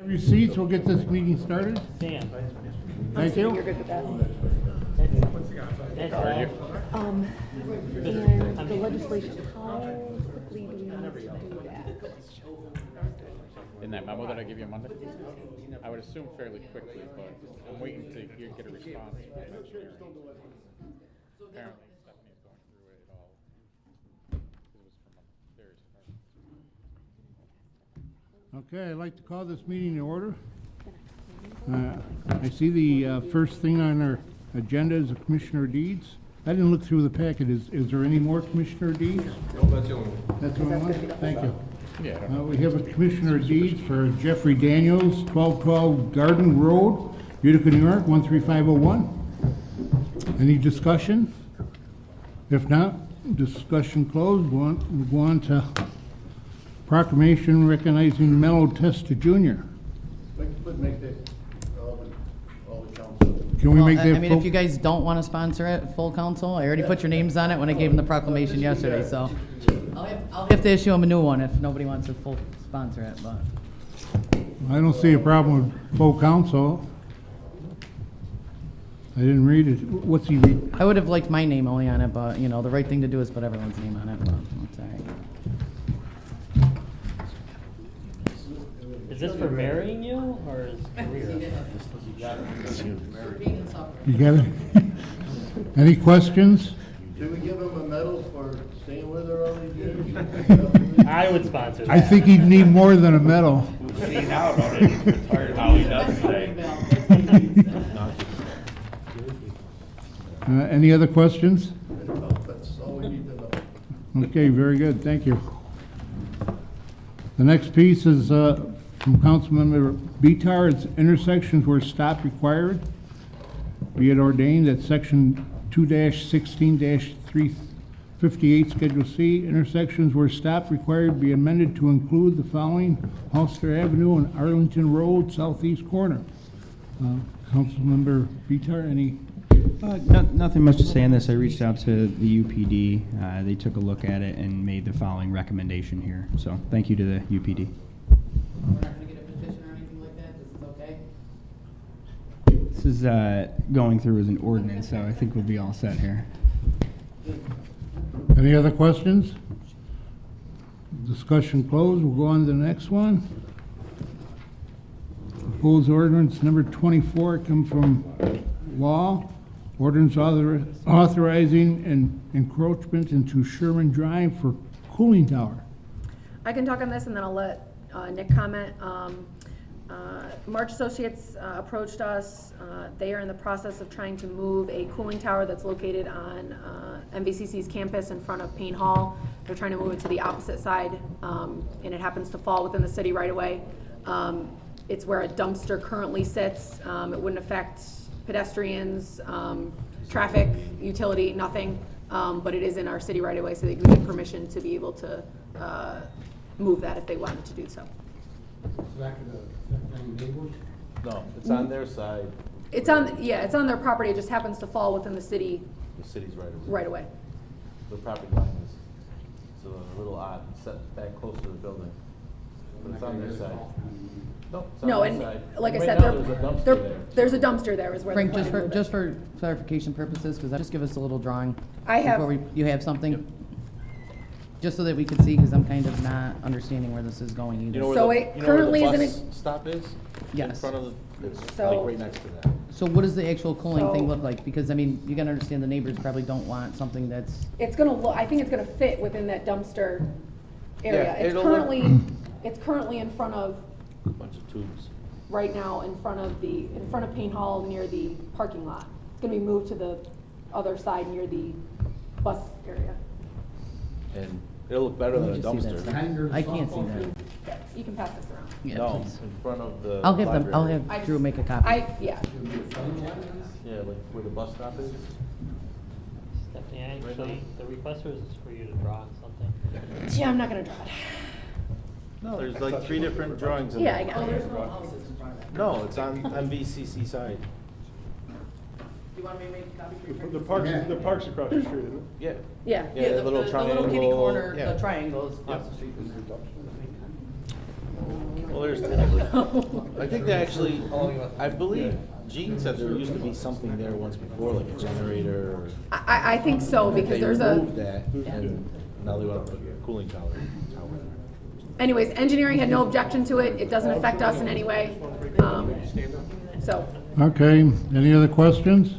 Have your seats, we'll get this meeting started. Sam. Thank you. You're good with that. That's right. And the legislation, how quickly do we need to do that? In that memo that I gave you on Monday? I would assume fairly quickly, but I'm waiting to get a response. Apparently Stephanie's going through it all. It was from various departments. Okay, I'd like to call this meeting to order. I see the first thing on our agenda is the Commissioner deeds. I didn't look through the packet. Is there any more Commissioner deeds? No, that's the only one. That's the only one? Thank you. Yeah, I don't know. We have a Commissioner deeds for Jeffrey Daniels, 1212 Garden Road, Utica, New York, 13501. Any discussion? If not, discussion closed. We'll go on to proclamation recognizing Mellow Testa Jr. Make that, all the council. Can we make that? I mean, if you guys don't want to sponsor it, full council, I already put your names on it when I gave them the proclamation yesterday, so. I'll have to issue them a new one if nobody wants to full sponsor it, but. I don't see a problem with full council. I didn't read it. What's he read? I would have liked my name only on it, but, you know, the right thing to do is put everyone's name on it, but that's all right. Is this for marrying you or is career? You got it? Any questions? Should we give him a medal for staying with her all these years? I would sponsor that. I think he'd need more than a medal. We've seen out already. It's hard of how he does today. Any other questions? That's all we need to know. Okay, very good, thank you. The next piece is from Councilmember Bitar. It's intersections where stop required. Be it ordained that section 2-16-358 Schedule C, intersections where stop required be amended to include the following: Holster Avenue and Arlington Road, southeast corner. Councilmember Bitar, any? Nothing much to say on this. I reached out to the UPD. They took a look at it and made the following recommendation here. So thank you to the UPD. We're not gonna get a petition or anything like that, this is okay? This is going through as an ordinance, so I think we'll be all set here. Any other questions? Discussion closed. We'll go on to the next one. Proposed ordinance number 24 come from law. Ordinance authorizing an encroachment into Sherman Drive for cooling tower. I can talk on this and then I'll let Nick comment. March Associates approached us. They are in the process of trying to move a cooling tower that's located on MVCC's campus in front of Payne Hall. They're trying to move it to the opposite side, and it happens to fall within the city right away. It's where a dumpster currently sits. It wouldn't affect pedestrians, traffic, utility, nothing, but it is in our city right away, so they can get permission to be able to move that if they wanted to do so. No, it's on their side. It's on, yeah, it's on their property, it just happens to fall within the city The city's right away. right away. The property line is, so a little odd, set back close to the building. But it's on their side. No, it's on No, their and side. like I Right said, now, there's a dumpster there. there's a dumpster there is where they're Frank, planning to move it. just for clarification purposes, because just give us a little drawing. I have- Before you have something? Just so that we can see, because I'm kind of not understanding where this is going either. You know where So the- it you know where currently the is bus in stop is? In Yes. front of the, it's So- like right next to that. So what does the actual cooling thing So- look like? Because, I mean, you gotta understand the neighbors probably don't want something that's, It's gonna look, I think it's gonna fit within that dumpster area. Yeah, It's it'll look- currently in front of, A bunch of tubes. right now, in front of Payne Hall near the parking lot. It's gonna be moved to the other side near the bus area. And it'll look better Let than me a just see that dumpster. stuff. I can't see that. Yeah, you can pass this around. Yeah, No, please. in front of the I'll have them, I'll library. have Drew make a copy. Yeah, Yeah, like where the bus stop is. Stephanie, actually, the request was for you to draw on something. yeah, I'm not gonna draw it. No, there's like 3 different drawings in Yeah, there. I got it. No, it's on MVCC side. Do you want me to make a copy for you? The park's across the street, isn't it? Yeah. Yeah. Yeah, the little The little kitty triangle, corner, yeah. the triangles. Yep. Well, there's technically, I think they actually, I believe Gene said there used to be something there once before, like a generator or. I think so, because They there's removed that and now they want to put a cooling tower. anyways, engineering had no objection to it. It doesn't affect us in any way. So, Okay, any other questions?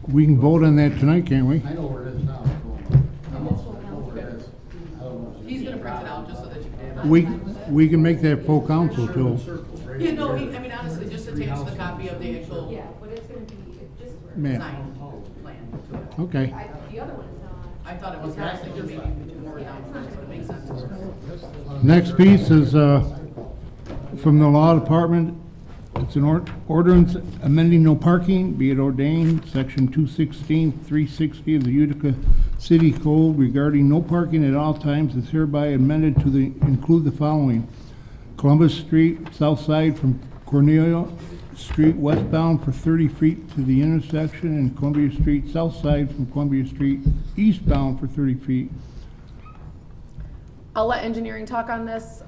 We can vote on that tonight, can't we? I know where it is now. He's gonna print it out just so that you can have We can make that full council too. Yeah, no, I mean, honestly, just attach the copy of the actual but it's gonna be, just. Man, design plan to it. okay. The other one is not. I thought it was honestly maybe more down front, but it makes sense. Next piece is, from the law department. It's an ordinance amending no parking, be it ordained, section 216, 360 of the Utica City Code regarding no parking at all times is hereby amended to include the following. Columbus Street, south side from Cornelia Street westbound for 30 feet to the intersection, and Columbia Street, south side from Columbia Street eastbound for 30 feet. I'll let engineering talk on this,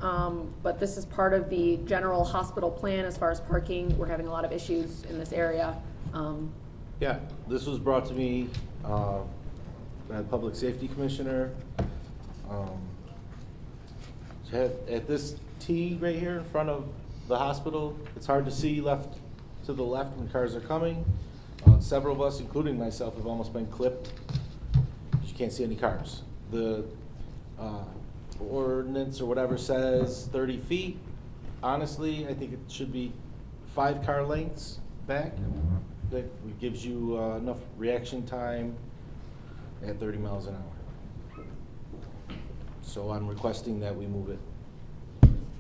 but this is part of the general hospital plan as far as parking. We're having a lot of issues in this area. Yeah, this was brought to me, by the Public Safety Commissioner. At this T right here in front of the hospital, it's hard to see to the left when cars are coming. Several of us, including myself, have almost been clipped. You can't see any cars. The ordinance or whatever says 30 feet. Honestly, I think it should be 5 car lengths back. That gives you enough reaction time at 30 miles an hour. So I'm requesting that we move it.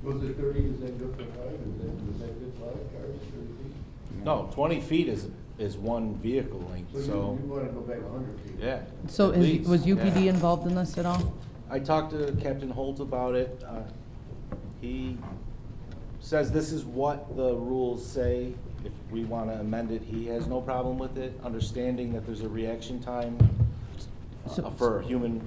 Was it 30, is that good for 5? Was that good 5 cars, 30 feet? No, 20 feet is one vehicle length, so, You want to go back 100 feet? yeah. So at least, was UPD yeah. involved in this at all? I talked to Captain Holt about it. He says this is what the rules say. If we want to amend it, he has no problem with it, understanding that there's a reaction time for a human,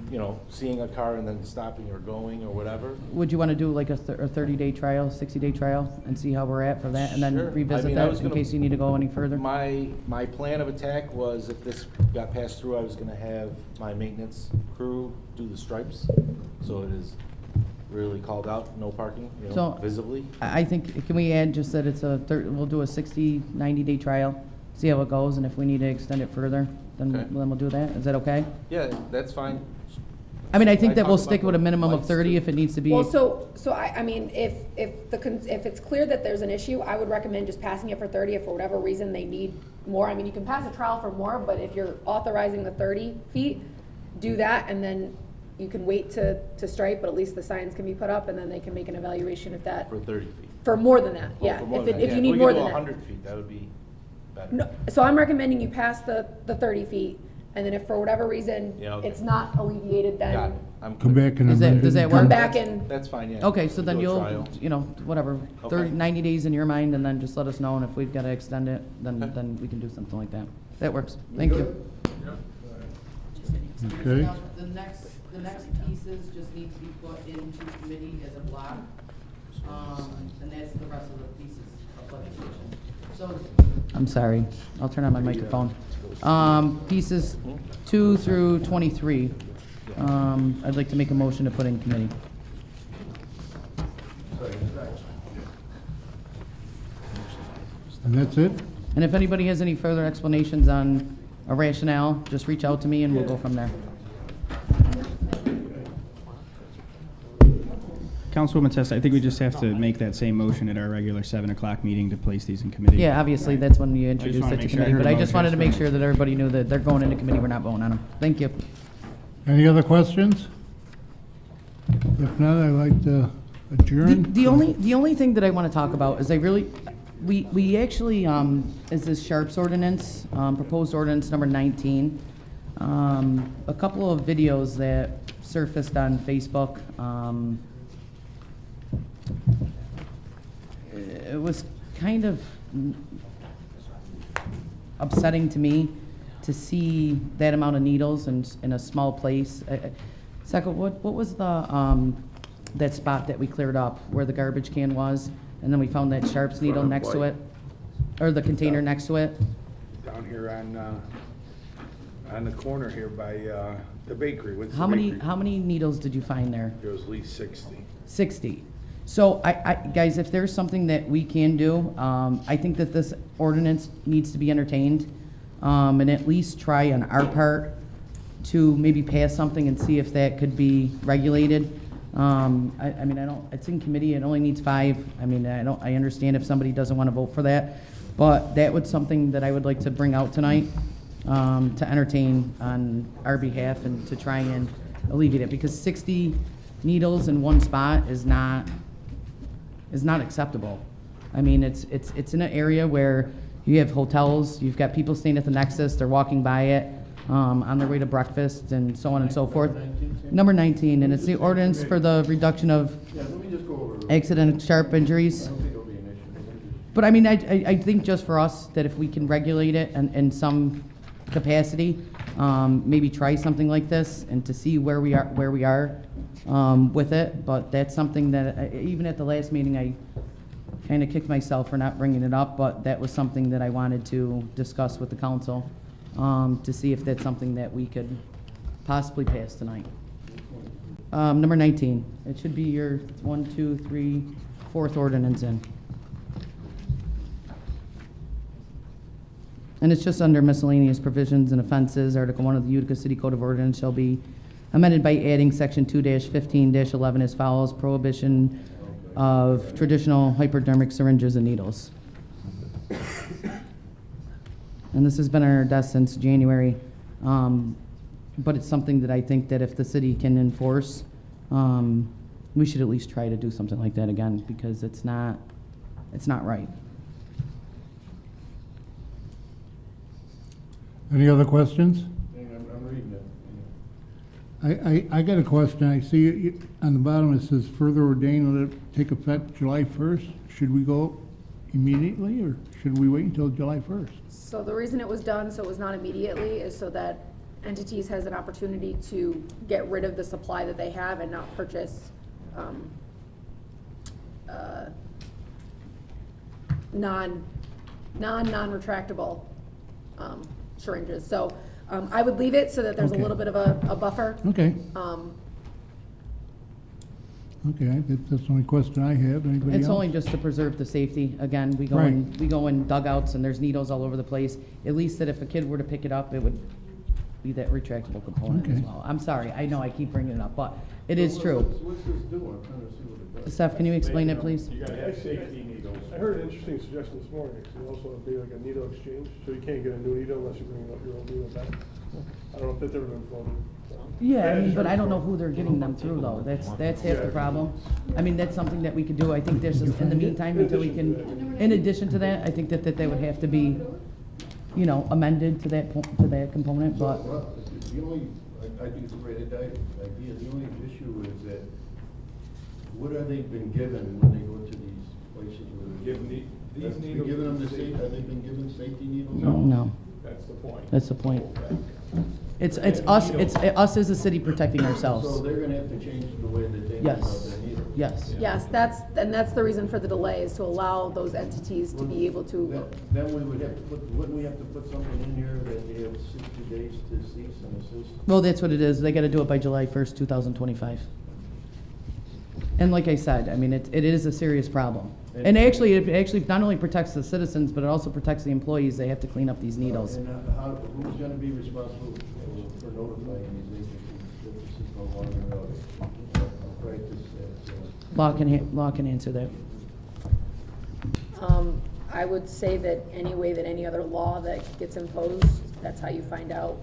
seeing a car and then stopping or going or whatever. Would you want to do like a 30-day trial, 60-day trial, and see how we're at for that, and then Sure. I revisit mean, I that was in gonna- case you need to go any further? My plan of attack was if this got passed through, I was gonna have my maintenance crew do the stripes. So it is really called out, no parking, So- visibly. I think, can we add just that it's we'll do a 60, 90-day trial, see how it goes, and if we need to extend it further, then Okay. we'll do that. Is that okay? Yeah, that's fine. I mean, I think that we'll talked stick about with a the minimum of lights, 30 too. if it needs to be. Well, so I mean, if it's clear that there's an issue, I would recommend just passing it for 30 if for whatever reason they need more. I mean, you can pass a trial for more, but if you're authorizing the 30 feet, do that, and then you can wait to stripe, but at least the signs can be put up, and then they can make an evaluation if that, For 30 feet. for more than that, Oh, yeah. for more If than it- that. if Yeah, you need we more could than do that. 100 feet, that would be better. No, so I'm recommending you pass the 30 feet, and then if for whatever reason Yeah, okay. it's not alleviated, Got then it. I'm Come clear. back and Does that- amend does it. that come work? back and, That's fine, yeah. Okay, so We'll then do a you'll, trial. whatever, 30, Okay. 90 days in your mind, and then just let us know, and if we've got to extend it, Okay. then we can do something like that. That works. Thank you. Okay. The next pieces just need to be put into committee as a block, and that's the rest of the pieces of legislation. So. I'm sorry, I'll turn on my microphone. Pieces 2 through 23, I'd like to make a motion to put in committee. And that's it? And if anybody has any further explanations on a rationale, just reach out to me and we'll go from there. Councilwoman Testa, I think we just have to make that same motion at our regular 7 o'clock meeting to place these in committee. Yeah, obviously, that's when you introduce wanna it to make sure I committee, heard but I the just motion. wanted to make sure that everybody knew that they're going into committee, we're not voting on them. Thank you. Any other questions? If not, I'd like to adjourn. The only thing that I want to talk about is we actually, is this Sharps ordinance, proposed ordinance number 19. A couple of videos that surfaced on Facebook, it was kind of upsetting to me to see that amount of needles in a small place. Seko, what was the that spot that we cleared up where the garbage can was, and then we found that sharps needle Front of next to what? it, or the container next to it. Down here on the corner here by, the bakery. What's the How many, bakery? how many needles did you find there? There was at least 60. 60. So guys, if there's something that we can do, I think that this ordinance needs to be entertained, and at least try on our part to maybe pass something and see if that could be regulated. I mean, it's in committee, it only needs 5. I mean, I understand if somebody doesn't want to vote for that, but that was something that I would like to bring out tonight, to entertain on our behalf and to try and alleviate it, because 60 needles in one spot is not acceptable. I mean, it's in an area where you have hotels, you've got people staying at the Nexus, they're walking by it, on their way to breakfast and so on and so forth. Number 19, and it's the ordinance for the reduction of Yeah, let me just go over. accident and sharp injuries. I don't think it'll be an issue. But I mean, I think just for us, that if we can regulate it in some capacity, maybe try something like this and to see where we are with it. But that's something that, even at the last meeting, I kind of kicked myself for not bringing it up, but that was something that I wanted to discuss with the council, to see if that's something that we could possibly pass tonight. Number 19, it should be your 1, 2, 3, 4th ordinance in. And it's just under miscellaneous provisions and offenses. Article 1 of the Utica City Code of Ordinance shall be amended by adding section 2-15-11 as follows: prohibition of traditional hypodermic syringes and needles. And this has been on our desk since January. But it's something that I think that if the city can enforce, we should at least try to do something like that again, because it's not right. Any other questions? I'm reading it. I got a question. I see on the bottom it says further ordained, let it take effect July 1st. Should we go immediately or should we wait until July 1st? So the reason it was done, so it was not immediately, is so that entities has an opportunity to get rid of the supply that they have and not purchase non-retractable syringes. So I would leave it so that there's a Okay. little bit of a buffer. Okay. Okay, that's the only question I have. Anybody else? It's only just to preserve the safety. Again, we go Right. in dugouts and there's needles all over the place. At least that if a kid were to pick it up, it would be that retractable component as Okay. well. I'm sorry, I know I keep bringing it up, but it is true. What's this do? I'm trying to see what it does. Steph, can you explain it, please? You gotta have safety needles. I heard an interesting suggestion this morning, actually, also it'd be like a needle exchange, so you can't get a new needle unless you bring up your old needle back. I don't know if that's ever been floated. Yeah, I mean, but I don't know who they're getting them through, though. That's half the problem. I mean, that's something that we could do. I think there's just, in the meantime, until we can, in addition to that, I think that they would have to be, amended to that component, but. Well, the only, I think it's a great idea. The only issue is that what are they been given when they go to these places? Given these needles. Given them the safety, have they been given safety needles? No. That's the point. That's the point. It's us as a city protecting So ourselves. they're gonna have to change the way that they give out Yes. their needles? Yes. Yes, that's the reason for the delay, is to allow those entities to be able to. Then we would have to wouldn't we have to put something in here that they have 60 days to cease and assist? Well, that's what it is. They gotta do it by July 1st, 2025. And like I said, I mean, it is a serious problem. And actually, it not only protects the citizens, but it also protects the employees. They have to clean up these needles. And who's gonna be responsible for notifying these agencies that this is no longer a practice that, Law can answer that. I would say that any way that any other law that gets imposed, that's how you find out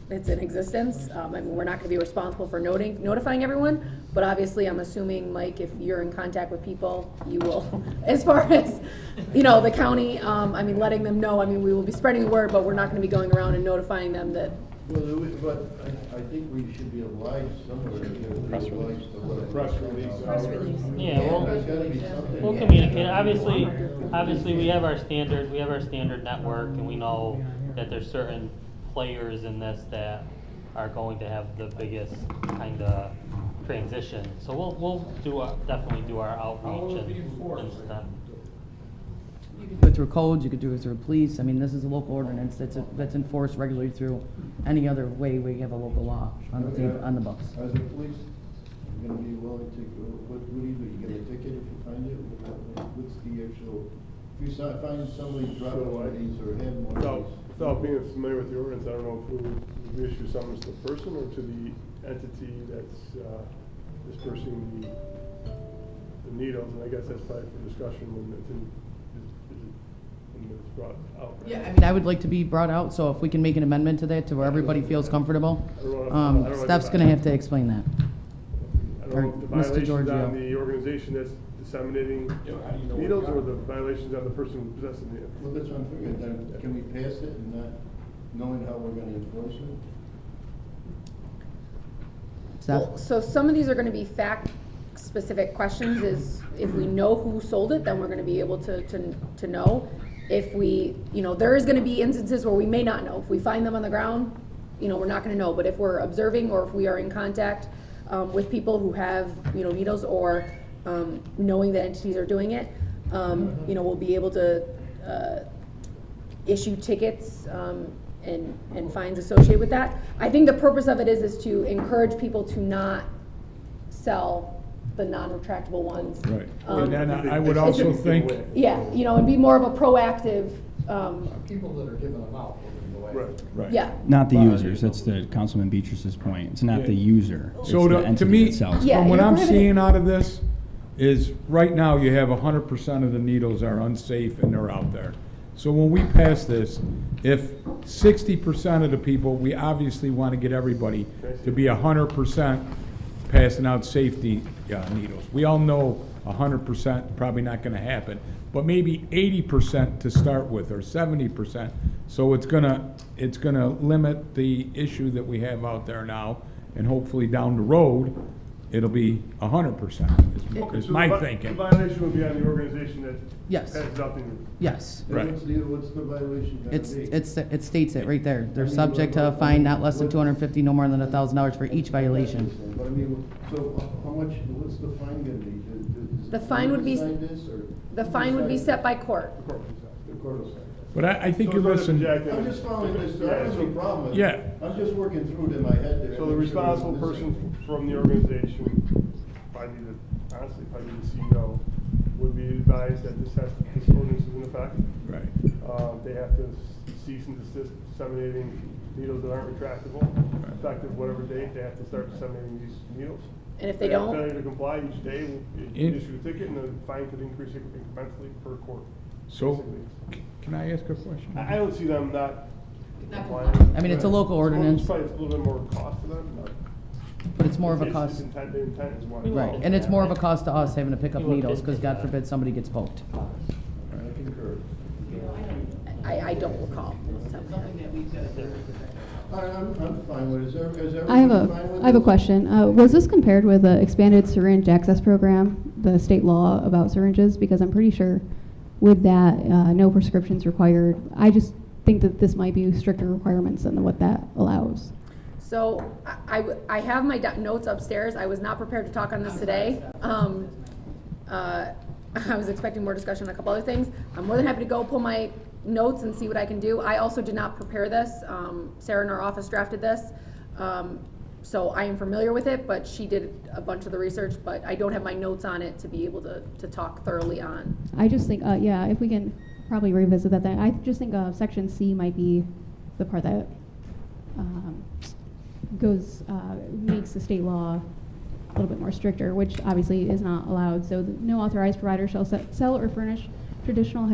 it's in existence. I mean, we're not gonna be responsible for notifying everyone, but obviously, I'm assuming, Mike, if you're in contact with people, you will, as far as, the county, I mean, letting them know, I mean, we will be spreading the word, but we're not gonna be going around and notifying them that. Well, but I think we should be obliged somewhere. Press release. Press release. Press release. Yeah, There's gotta be something. we'll communicate. Obviously, we have our standard network, and we know that there's certain players in this that are going to have the biggest kind of transition. So we'll definitely do our outreach and stuff. You could do it through codes, you could do it through police. I mean, this is a local ordinance that's enforced regularly through any other way we have a local law on the books. Are the police gonna be willing to, what do? You get a ticket if you find it? What's the actual, if you find somebody dropping one of these or having one of these? Without being familiar with the ordinance, I don't know if we issue something to the person or to the entity that's dispersing the needles, and I guess that's probably for discussion when it's brought out. Right? Yeah, I mean, I would like to be brought out, so if we can make an amendment to that to where everybody feels comfortable. Steph's gonna have to explain that. I don't know if the Mr. violations Giorgio. on the organization that's disseminating needles or the violations on the person who possesses the needle. Well, that's what I'm figuring, then can we pass it and not knowing how we're gonna enforce it? Well, so some of these are gonna be fact-specific questions, is if we know who sold it, then we're gonna be able to know. If we, there is gonna be instances where we may not know. If we find them on the ground, we're not gonna know. But if we're observing or if we are in contact with people who have, needles, or knowing that entities are doing it, we'll be able to issue tickets and fines associated with that. I think the purpose of it is to encourage people to not sell the non-retractable ones. Right. And then I would also think, Yeah, and be more of a proactive, People that are giving them out, we're gonna go after. right. yeah. Not the users, that's the Councilman Beatrice's point. It's not the user, it's So the to entity me, that sells. Yeah, from what you're I'm prohibiting- seeing out of this, is right now you have 100% of the needles are unsafe and they're out there. So when we pass this, if 60% of the people, we obviously want to get everybody to be 100% passing out safety needles. We all know 100% probably not going to happen, but maybe 80% to start with, or 70%. So it's gonna limit the issue that we have out there now, and hopefully down the road, it'll be 100%, is So my the thinking. The violation would be on the organization that Yes. passes out the needle. Yes. And Right. what's the violation gonna be? It states it right there. They're subject to a fine not less than 250, no more than $1,000 for each violation. But I mean, so how much, what's the fine gonna be? The fine would be- Decide this, or The fine would be set by court. The court decides. the court will decide? But I think So you're it's not missing, subjective. I'm just following this, I Yeah, don't have so- any problem with it. Yeah. I'm just working through it in my head there. So the responsible person from the organization, probably the CEO, would be advised that this ordinance is in effect. right. They have to cease and desist disseminating needles that aren't retractable. Effective whatever date, they have to start disseminating these needles. And if they have don't, Failure to comply each day, In- you issue a ticket and the fine could increase incrementally per court. So, basically. can I ask a question? I don't see them not Not complying. complying. I mean, it's a local It's ordinance. probably a little bit more cost to them, But it's more of a it's cost, intent, the intent is one. right, and it's more of a cost to us having to pick up needles, because God forbid somebody gets poked. I concur. I don't recall. Something that we've got to do. I'm fine with it. Is everyone I have fine with I have a this? question. Was this compared with the expanded syringe access program, the state law about syringes? Because I'm pretty sure with that, no prescriptions required. I just think that this might be stricter requirements than what that allows. So I have my notes upstairs. I was not prepared to talk on this today. I was expecting more discussion on a couple other things. I'm more than happy to go pull my notes and see what I can do. I also did not prepare this. Sarah in our office drafted this. So I am familiar with it, but she did a bunch of the research, but I don't have my notes on it to be able to talk thoroughly on. I just think, yeah, if we can probably revisit that, then I just think Section C might be the part that makes the state law a little bit more stricter, which obviously is not allowed. So no authorized provider shall sell or furnish traditional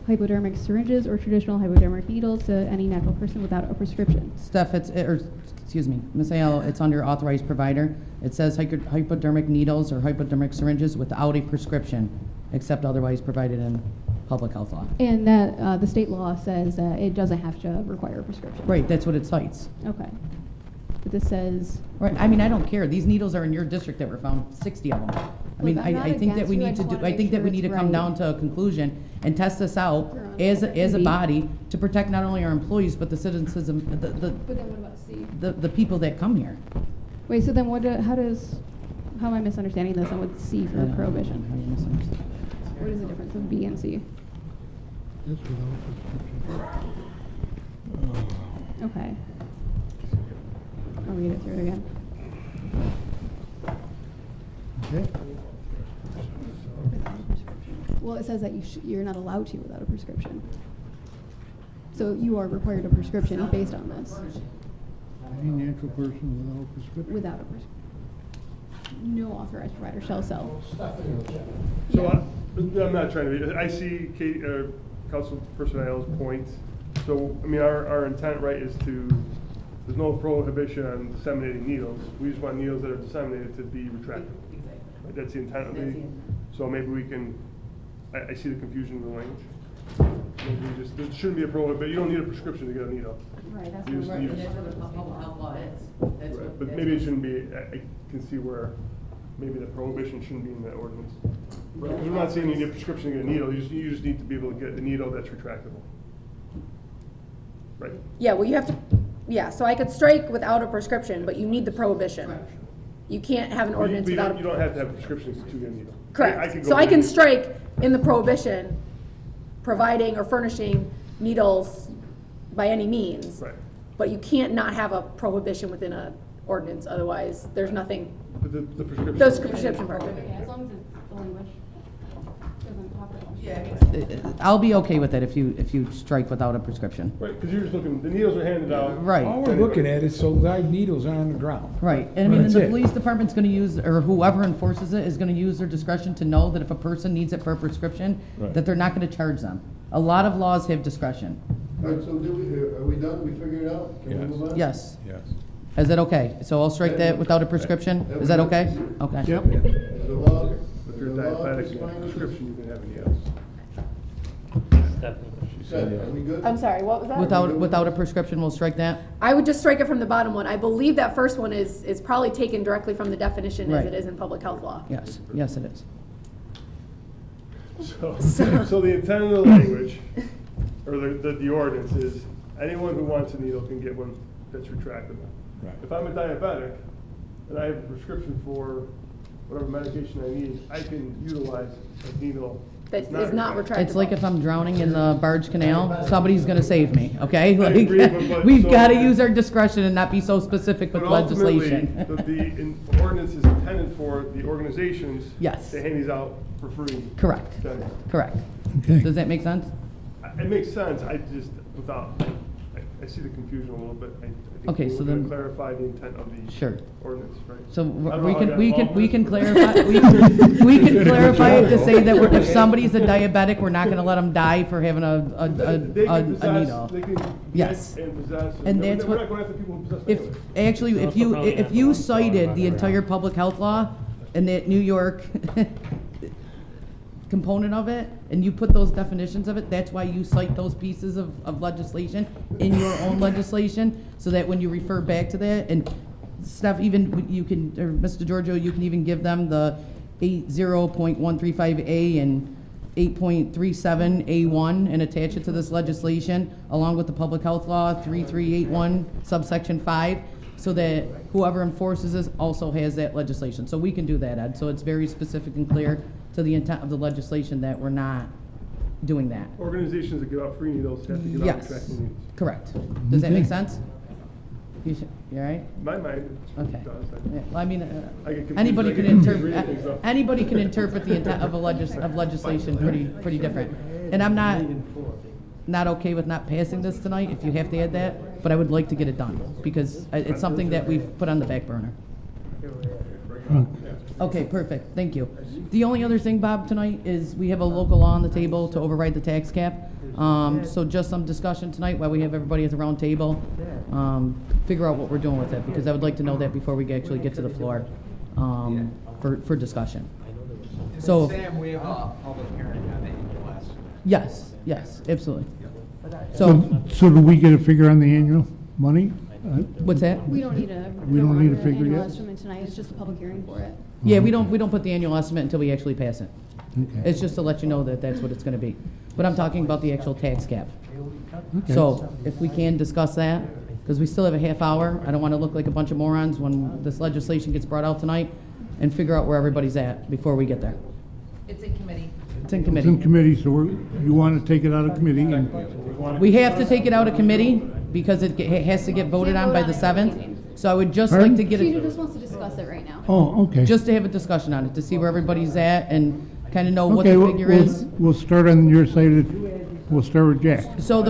hypodermic syringes or traditional hypodermic needles to any natural person without a prescription. Steph, excuse me, Ms. Ayala, it's under authorized provider. It says hypodermic needles or hypodermic syringes without a prescription, except otherwise provided in public health law. And that the state law says that it doesn't have to require a prescription. Right, that's what it cites. Okay. But this says, Right, I mean, I don't care. These needles are in your district that were found, 60 of them. I mean, Look, I'm not I think that against we you. I need to just do, wanna I make think that sure we need to it's come right. down to a conclusion and test this out Sure, as a maybe. body to protect not only our employees, but the citizens, but then what about C? the people that come here. Wait, so then what, how does how am I misunderstanding this? And with C for Yeah, prohibition? how you misunderstand? What is the difference of B and C? That's without prescription. Okay. I'll read it through again. Okay. Well, it says that you're not allowed to without a prescription. So you are required a prescription based on this. Any natural person without a prescription. Without a prescription. No authorized provider shall sell. So I'm not trying to be, I see Kate, Councilperson Aiello's point. So, I mean, our intent, right, is there's no prohibition on disseminating needles. We just want needles that are disseminated to be retractable. Exactly. Right, that's the intent of That's the the, intent. so maybe we can, I see the confusion in the language. Maybe we just, there shouldn't be a prohibition, you don't need a prescription to get a needle. Right, that's You just what need And a- that's what the public health law is. That's Right, what- but that's maybe it what- shouldn't be, I can see where maybe the prohibition shouldn't be in that ordinance. Right, 'cause we're not saying you need a prescription to get a needle, you just need to be able to get a needle that's retractable. Right? Yeah, well, you have to, yeah, so I could strike without a prescription, but you need the prohibition. Right. You can't have an But ordinance you without. You don't have to have a prescription to get a needle. Correct. could So go I can in- strike in the prohibition, providing or furnishing needles by any means. Right. But you can't not have a prohibition within a ordinance, otherwise there's nothing, But the prescription. those prescription part. Yeah, as long as the language doesn't talk about. Yeah, I'll be okay with it if you strike without a prescription. Right, because you're just looking, the needles are handed out. Right. All we're looking at is so live needles are on the ground. Right, and I mean, That's the it. police department's gonna use, or whoever enforces it is gonna use their discretion to know that if a person needs it for a prescription, Right. that they're not gonna charge them. A lot of laws have discretion. All right, so are we done? We figured it out? Can we Yes. move on? Yes. Yes. Is that okay? So I'll strike that without a prescription? Is that okay? Okay. Yep. Is the law, If you're is the law diabetic, you have a defined? prescription, you can have a needle. Definitely. Good, are we good? I'm sorry, what was that? Without a prescription, we'll strike that? I would just strike it from the bottom one. I believe that first one is probably taken directly from the definition as Right. it is in public health law. Yes, yes it is. So the intent of the language, or the ordinance is, anyone who wants a needle can get one that's retractable. Right. If I'm a diabetic, and I have a prescription for whatever medication I need, I can utilize a needle. That that's is not retractable. It's like if I'm drowning in the barge canal, somebody's gonna save me, okay? I agree, but- Like, we've so- gotta use our discretion and not be so specific with But ultimately, legislation. the ordinance is intended for the organizations Yes. to hand these out for free. Correct, Then, correct. Okay. Does that make sense? It makes sense, I just, I see the confusion a little bit. I think Okay, we're so gonna then- clarify the intent of the Sure. ordinance, right? So I don't know we how I can, got we involved can, we in can this, clarify, we can clarify it to say that if somebody's a diabetic, we're not gonna let them die for having They a can possess, needle. they can Yes. get and possess. And no, that's we're what- not going after people who possess If, anyways. actually, if you cited the entire public health law and that New York component of it, and you put those definitions of it, that's why you cite those pieces of legislation in your own legislation, so that when you refer back to that, and Steph, even you can, or Mr. Giorgio, you can even give them the 80.135A and 8.37A1 and attach it to this legislation, along with the public health law 3381 subsection 5, so that whoever enforces this also has that legislation. So we can do that, Ed, so it's very specific and clear to the intent of the legislation that we're not doing that. Organizations that give out free needles have to give out Yes, retractable needles. correct. Does that make Okay. sense? You all right? In my mind, it Okay. does. Yeah, well, I mean, I get confused. anybody I can get confused interpret, reading things, though. anybody can interpret the intent of of legislation pretty different. And I'm not okay with not passing this tonight, if you have to add that, but I would like to get it done, because it's something that we've put on the back burner. Okay, perfect, thank you. The only other thing, Bob, tonight is we have a local law on the table to override the tax cap. So just some discussion tonight while we have everybody at the round table. Figure out what we're doing with it, because I would like to know that before we actually get to the floor, for discussion. So, Sam, we have a public hearing on the last. yes, absolutely. So, So do we get a figure on the annual money? what's that? We don't need a. We don't need a the figure annual yet? estimate tonight, it's just a public hearing for it. Yeah, we don't put the annual estimate until we actually pass it. Okay. It's just to let you know that that's what it's gonna be. But I'm talking about the actual tax cap. Okay. So if we can discuss that, because we still have a half hour. I don't want to look like a bunch of morons when this legislation gets brought out tonight and figure out where everybody's at before we get there. It's in committee. It's in It's committee. in committee, so you want to take it out of committee and We have to take it out of committee because it has to get voted on by the 7th. So I would just like to get She it, just wants to discuss it right now. oh, okay. just to have a discussion on it, to see where everybody's at and kind of know what Okay, the we'll- figure we'll- is. We'll start on your side, we'll start with Jack. So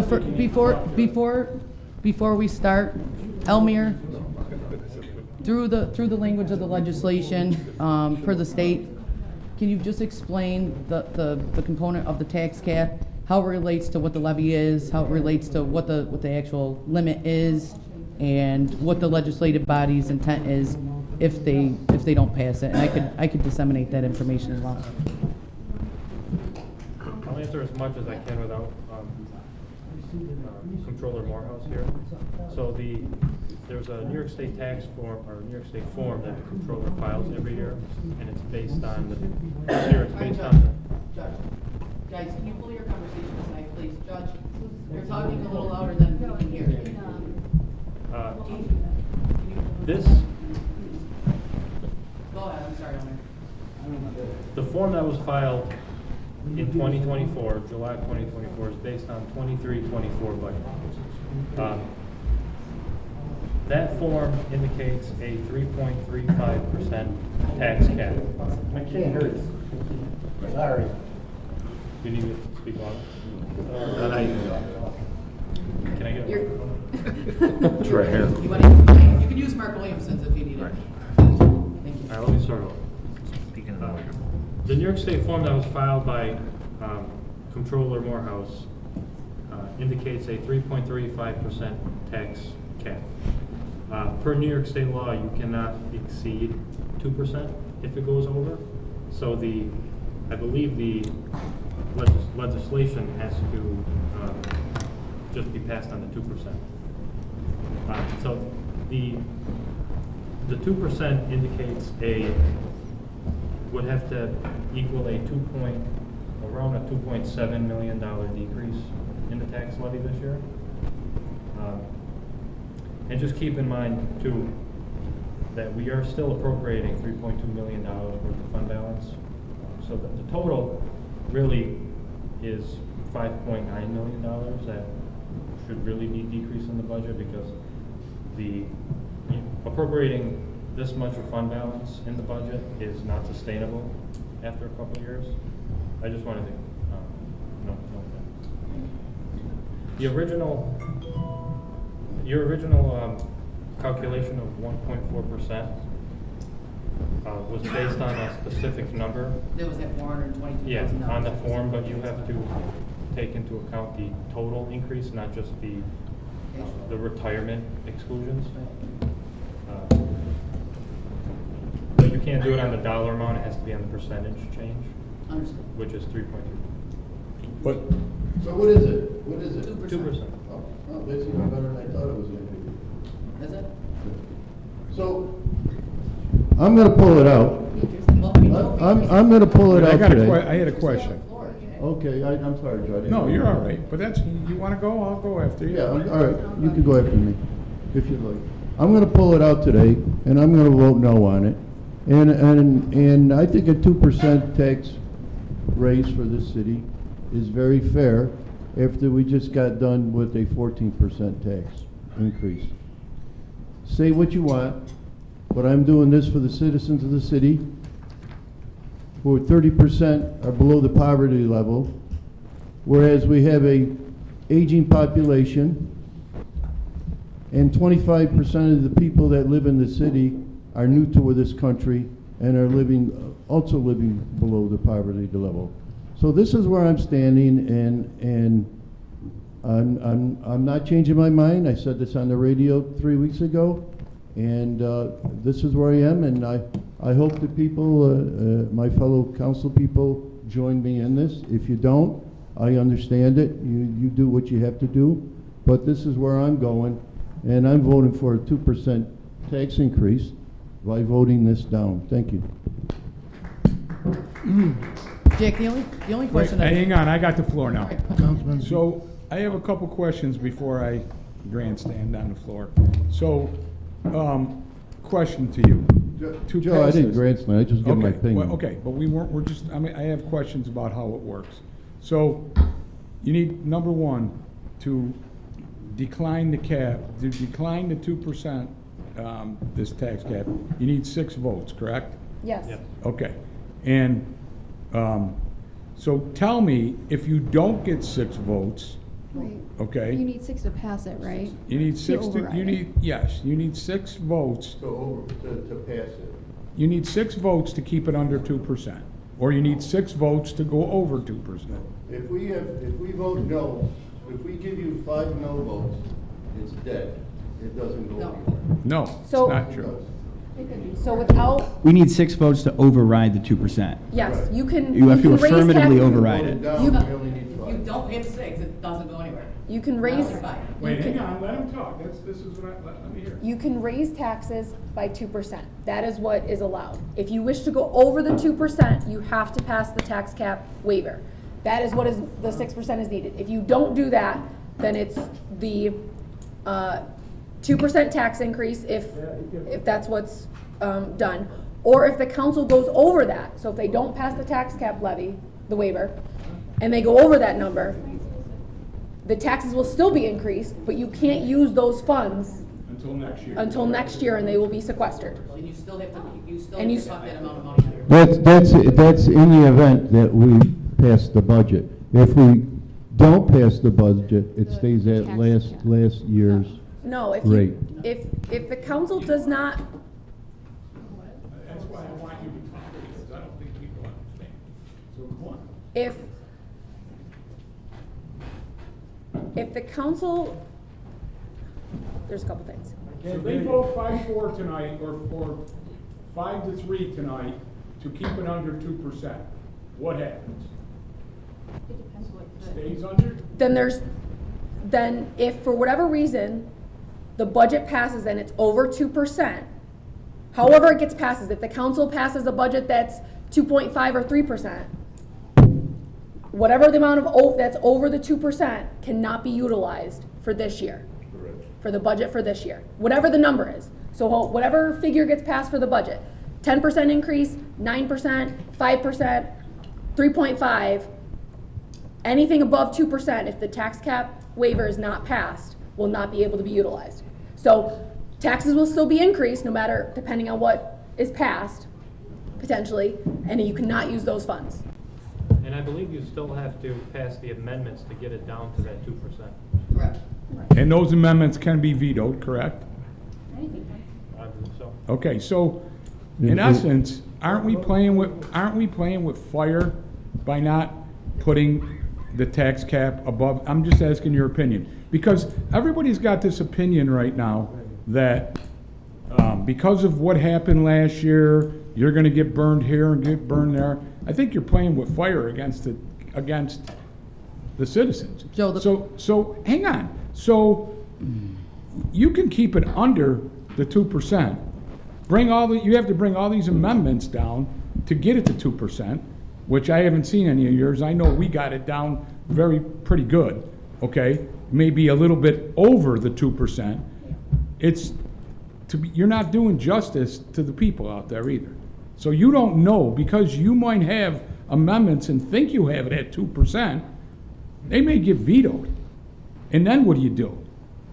before we start, Elmir, through the language of the legislation, for the state, can you just explain the component of the tax cap, how it relates to what the levy is, how it relates to what the actual limit is, and what the legislative body's intent is if they don't pass it? And I could disseminate that information as well. I'll answer as much as I can without Controller Morehouse here. So there's a New York State tax form, or New York State form that the controller files every year, and it's based on this year it's based on Judge, guys, can you pull your conversation aside, please? Judge, you're talking a little louder than we can hear. this, Go ahead, I'm sorry, Elmir. the form that was filed in 2024, July of 2024, is based on 23-24 budget. That form indicates a 3.35% tax cap. I can't hear you. Sorry. You need me to speak louder? Can I get it? It's right here. You can use Mark Williamson's if you need it. Thank you. All right, let me start over. The New York State form that was filed by Controller Morehouse indicates a 3.35% tax cap. Per New York State law, you cannot exceed 2% if it goes over. So I believe the legislation has to just be passed on the 2%. So the 2% indicates would have to equal around a $2.7 million decrease in the tax levy this year. And just keep in mind too, that we are still appropriating $3.2 million worth of fund balance. So the total really is $5.9 million that should really be decreased in the budget, because appropriating this much of fund balance in the budget is not sustainable after a couple of years. I just wanted to note that. Your original calculation of 1.4% was based on a specific number. That was at $422,000. Yeah, on the form, but you have to take into account the total increase, not just the retirement exclusions. But you can't do it on the dollar amount, it has to be on the percentage change, Understood. which is 3.2. But So what is it? What is it? 2%. Oh, that's even better than I thought it was gonna be. That's it? So, I'm gonna pull it out. I'm gonna pull it I out got today. I had a question. Okay, I'm sorry, Joe. I didn't No, know. you're all right, but you want to go, I'll go after you. Yeah, all right, you can go after me, if you'd like. I'm gonna pull it out today, and I'm gonna vote no on it. And I think a 2% tax raise for this city is very fair after we just got done with a 14% tax increase. Say what you want, but I'm doing this for the citizens of the city, who 30% are below the poverty level, whereas we have a aging population, and 25% of the people that live in the city are new to this country and are also living below the poverty level. So this is where I'm standing, and I'm not changing my mind. I said this on the radio 3 weeks ago, and this is where I am, and I hope the people, my fellow council people, join me in this. If you don't, I understand it. You do what you have to do, but this is where I'm going, and I'm voting for a 2% tax increase by voting this down. Thank you. Jake, the only question Wait, hang on, I got the floor now. Councilman. So I have a couple questions before I grandstand on the floor. So, question to you. to Joe, I pass didn't this. grandstand, I just give my Okay, opinion. well, okay, but we weren't, we're just, I mean, I have questions about how it works. So, you need, number one, to decline the cap, to decline the 2%, this tax cap, you need 6 votes, correct? Yes. Yep. Okay, and, so tell me, if you don't get 6 votes, Right. okay? You need 6 to pass it, right? You need To 6 to, override you it. need, yes, you need 6 votes. To pass it. You need 6 votes to keep it under 2%, or you need 6 votes to go over 2%. If we vote no, if we give you 5 no votes, it's dead. It doesn't go No. anywhere. No, it's So- not It true. does. So without, We need 6 votes to override the 2%. yes, you can. You have to can raise affirmatively tax- override Voted it. down, You- we only need If 5. you don't hit 6, it doesn't go anywhere. You can raise, Only 5. Wait, you hang can- on, let him talk, this is what let me hear. you can raise taxes by 2%. That is what is allowed. If you wish to go over the 2%, you have to pass the tax cap waiver. That is what is, the 6% is needed. If you don't do that, then it's the 2% tax increase if that's what's done. Or if the council goes over that, so if they don't pass the tax cap levy, the waiver, and they go over that number, the taxes will still be increased, but you can't use those funds Until next year. until next year, and they will be sequestered. And you still have to, And you cut that amount of money out of your. That's in the event that we pass the budget. If we don't pass the budget, it The stays at tax cap. last year's. No, Rate. if the council does not, That's why I want you to talk, because I don't think people understand. So come on. if the council, there's a couple things. So they vote 5-4 tonight, or 5-3 tonight, to keep it under 2%. What happens? Stays under? Then if for whatever reason, the budget passes and it's over 2%, however it gets passes, if the council passes a budget that's 2.5 or 3%, whatever the amount of that's over the 2% cannot be utilized for this year. For the budget for this year, whatever the number is. So whatever figure gets passed for the budget, 10% increase, 9%, 5%, 3.5, anything above 2%, if the tax cap waiver is not passed, will not be able to be utilized. So taxes will still be increased, no matter, depending on what is passed, potentially, and you cannot use those funds. And I believe you still have to pass the amendments to get it down to that 2%. Correct. And those amendments can be vetoed, correct? I believe so. Okay, so in essence, aren't we playing with fire by not putting the tax cap above? I'm just asking your opinion, because everybody's got this opinion right now that because of what happened last year, you're gonna get burned here and get burned there. I think you're playing with fire against the citizens. Joe, So hang on. So you can keep it under the 2%. You have to bring all these amendments down to get it to 2%, which I haven't seen any of yours. I know we got it down pretty good, okay? Maybe a little bit over the 2%. You're not doing justice to the people out there either. So you don't know, because you might have amendments and think you have it at 2%, they may get vetoed. And then what do?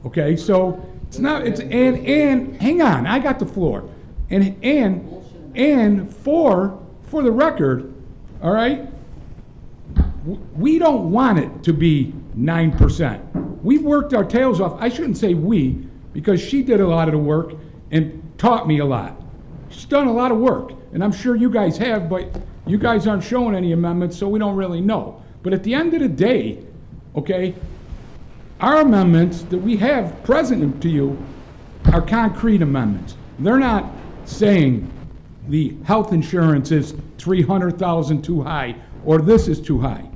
Okay, so and hang on, I got the floor. And for the record, all right, we don't want it to be 9%. We've worked our tails off. I shouldn't say we, because she did a lot of the work and taught me a lot. She's done a lot of work, and I'm sure you guys have, but you guys aren't showing any amendments, so we don't really know. But at the end of the day, okay, our amendments that we have present to you are concrete amendments. They're not saying the health insurance is 300,000 too high, or this is too high,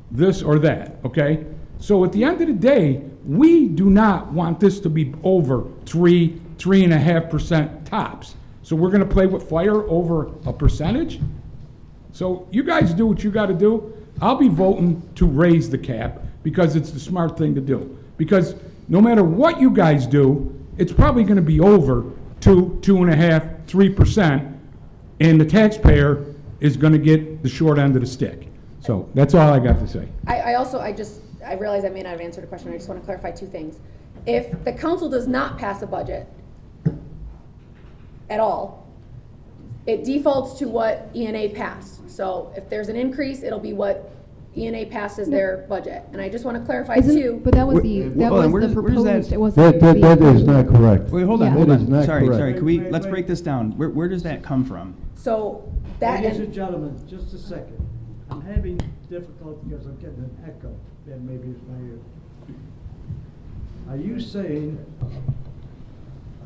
this or that, okay? So at the end of the day, we do not want this to be over 3.5% tops. So we're gonna play with fire over a percentage? So you guys do what you gotta do. I'll be voting to raise the cap because it's the smart thing to do. Because no matter what you guys do, it's probably gonna be over 2.5, 3%, and the taxpayer is gonna get the short end of the stick. So that's all I got to say. I realize I may not have answered a question, I just want to clarify two things. If the council does not pass a budget at all, it defaults to what ENA passed. So if there's an increase, it'll be what ENA passed as their budget. And I just want to clarify too. But that was the, that Hold on, was the where's that- proposed, it wasn't. That is not correct. Wait, hold on, Yeah. hold That is on. not Sorry, correct. sorry. Can we, let's break this down. Where does that come from? So that, Ladies and gentlemen, just a second. I'm having difficulty because I'm getting an echo, and maybe it's my ear. Are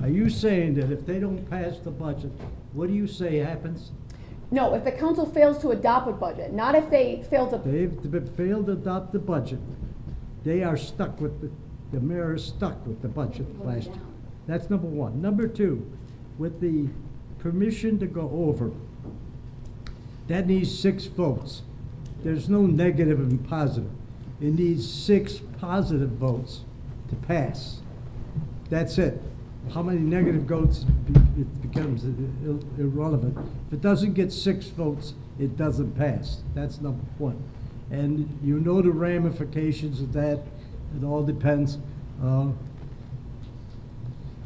you saying that if they don't pass the budget, what do you say happens? no, if the council fails to adopt a budget, not if they fail to, They've failed to adopt the budget. They are stuck with, the mayor is stuck with the budget last year. That's number one. Number two, with the permission to go over, that needs 6 votes. There's no negative and positive. It needs 6 positive votes to pass. That's it. How many negative votes, it becomes irrelevant. If it doesn't get 6 votes, it doesn't pass. That's number one. And you know the ramifications of that. It all depends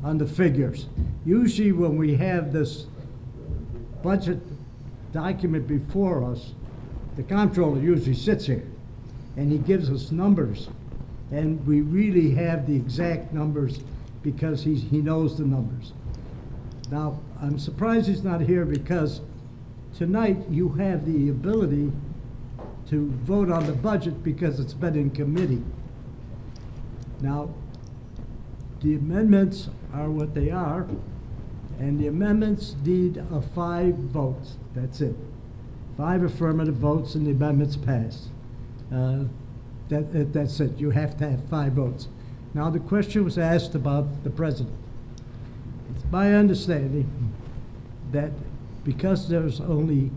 on the figures. Usually when we have this budget document before us, the comptroller usually sits here and he gives us numbers. And we really have the exact numbers because he knows the numbers. Now, I'm surprised he's not here because tonight you have the ability to vote on the budget because it's been in committee. Now, the amendments are what they are, and the amendments need 5 votes. That's it. 5 affirmative votes and the amendments passed. That's it. You have to have 5 votes. Now, the question was asked about the president. It's my understanding that because there's only